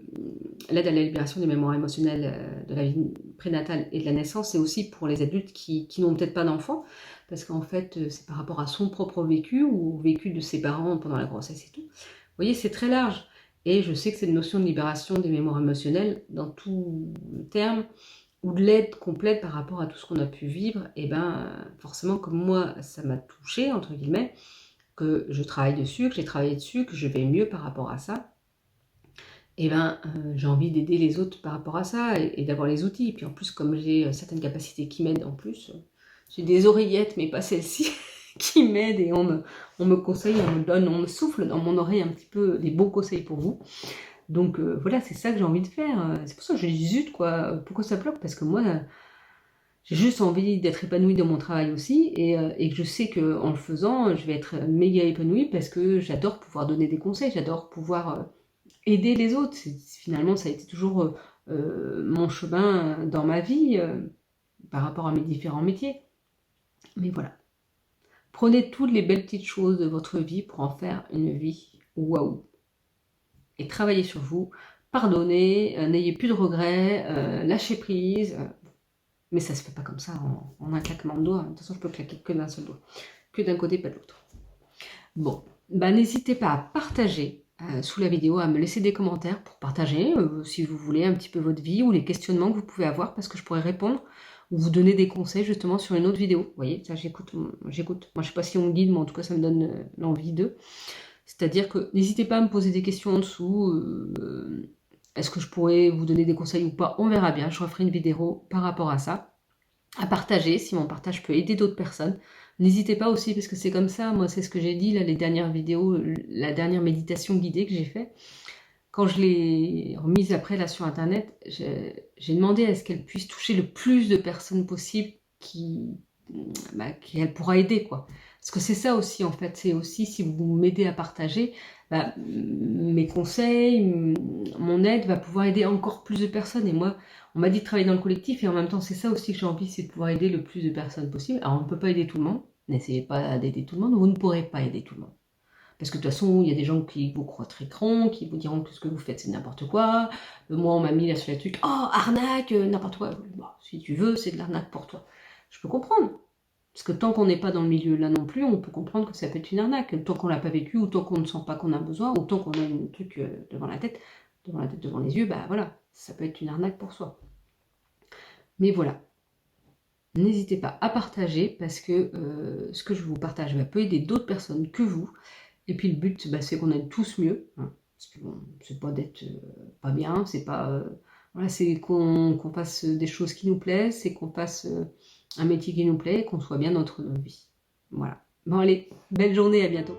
l'aide à la libération des mémoires émotionnelles de la vie prénatale et de la naissance, c'est aussi pour les adultes qui n'ont peut-être pas d'enfants, parce qu'en fait, c'est par rapport à son propre vécu ou au vécu de ses parents pendant la grossesse et tout. Vous voyez, c'est très large. Et je sais que cette notion de libération des mémoires émotionnelles, dans tout le terme, ou de l'aide complète par rapport à tout ce qu'on a pu vivre, et ben forcément, comme moi, ça m'a touchée, entre guillemets, que je travaille dessus, que j'ai travaillé dessus, que je vais mieux par rapport à ça, et ben j'ai envie d'aider les autres par rapport à ça et d'avoir les outils. Et puis en plus, comme j'ai certaines capacités qui m'aident en plus, j'ai des oreillettes, mais pas celles-ci, qui m'aident et on me conseille, on me souffle dans mon oreille un petit peu des bons conseils pour vous. Donc voilà, c'est ça que j'ai envie de faire. C'est pour ça que je dis zut, quoi. Pourquoi ça bloque? Parce que moi, j'ai juste envie d'être épanouie dans mon travail aussi, et que je sais qu'en le faisant, je vais être méga épanouie parce que j'adore pouvoir donner des conseils, j'adore pouvoir aider les autres. Finalement, ça a été toujours mon chemin dans ma vie par rapport à mes différents métiers. Mais voilà. Prenez toutes les belles petites choses de votre vie pour en faire une vie waouh. Et travaillez sur vous, pardonnez, n'ayez plus de regrets, lâchez prise. Mais ça se fait pas comme ça en un claquement de doigts. De toute façon, je peux claquer que d'un seul doigt. Que d'un côté, pas de l'autre. Bon, bah, n'hésitez pas à partager sous la vidéo, à me laisser des commentaires pour partager, si vous voulez, un petit peu votre vie ou les questionnements que vous pouvez avoir, parce que je pourrais répondre ou vous donner des conseils justement sur une autre vidéo. Vous voyez, ça j'écoute. Moi, je sais pas si on me guide, mais en tout cas, ça me donne l'envie d'eux. C'est-à-dire que n'hésitez pas à me poser des questions en dessous. Est-ce que je pourrais vous donner des conseils ou pas? On verra bien. Je referai une vidéo par rapport à ça. À partager, si mon partage peut aider d'autres personnes. N'hésitez pas aussi, parce que c'est comme ça, moi c'est ce que j'ai dit, là, les dernières vidéos, la dernière méditation guidée que j'ai fait, quand je l'ai remise après là sur internet, j'ai demandé à ce qu'elle puisse toucher le plus de personnes possible qu'elle pourra aider, quoi. Parce que c'est ça aussi, en fait, c'est aussi si vous m'aidez à partager, mes conseils, mon aide va pouvoir aider encore plus de personnes. Et moi, on m'a dit de travailler dans le collectif, et en même temps, c'est ça aussi que j'ai envie, c'est de pouvoir aider le plus de personnes possible. Alors, on ne peut pas aider tout le monde, n'essayez pas d'aider tout le monde, vous ne pourrez pas aider tout le monde. Parce que de toute façon, il y a des gens qui vous critiqueront, qui vous diront que ce que vous faites, c'est n'importe quoi. Moi, on m'a mis là sur les trucs, oh, arnaque, n'importe quoi. Bon, si tu veux, c'est de l'arnaque pour toi. Je peux comprendre. Parce que tant qu'on n'est pas dans le milieu là non plus, on peut comprendre que ça peut être une arnaque. Tant qu'on l'a pas vécu, ou tant qu'on ne sent pas qu'on a besoin, ou tant qu'on a un truc devant la tête, devant les yeux, bah voilà, ça peut être une arnaque pour soi. Mais voilà. N'hésitez pas à partager, parce que ce que je vous partage peut aider d'autres personnes que vous. Et puis le but, c'est qu'on aide tous mieux. Hein, parce que bon, c'est pas d'être pas bien, c'est pas... voilà, c'est qu'on fasse des choses qui nous plaisent, c'est qu'on fasse un métier qui nous plaît, et qu'on soit bien dans notre vie. Voilà. Bon allez, belle journée, à bientôt.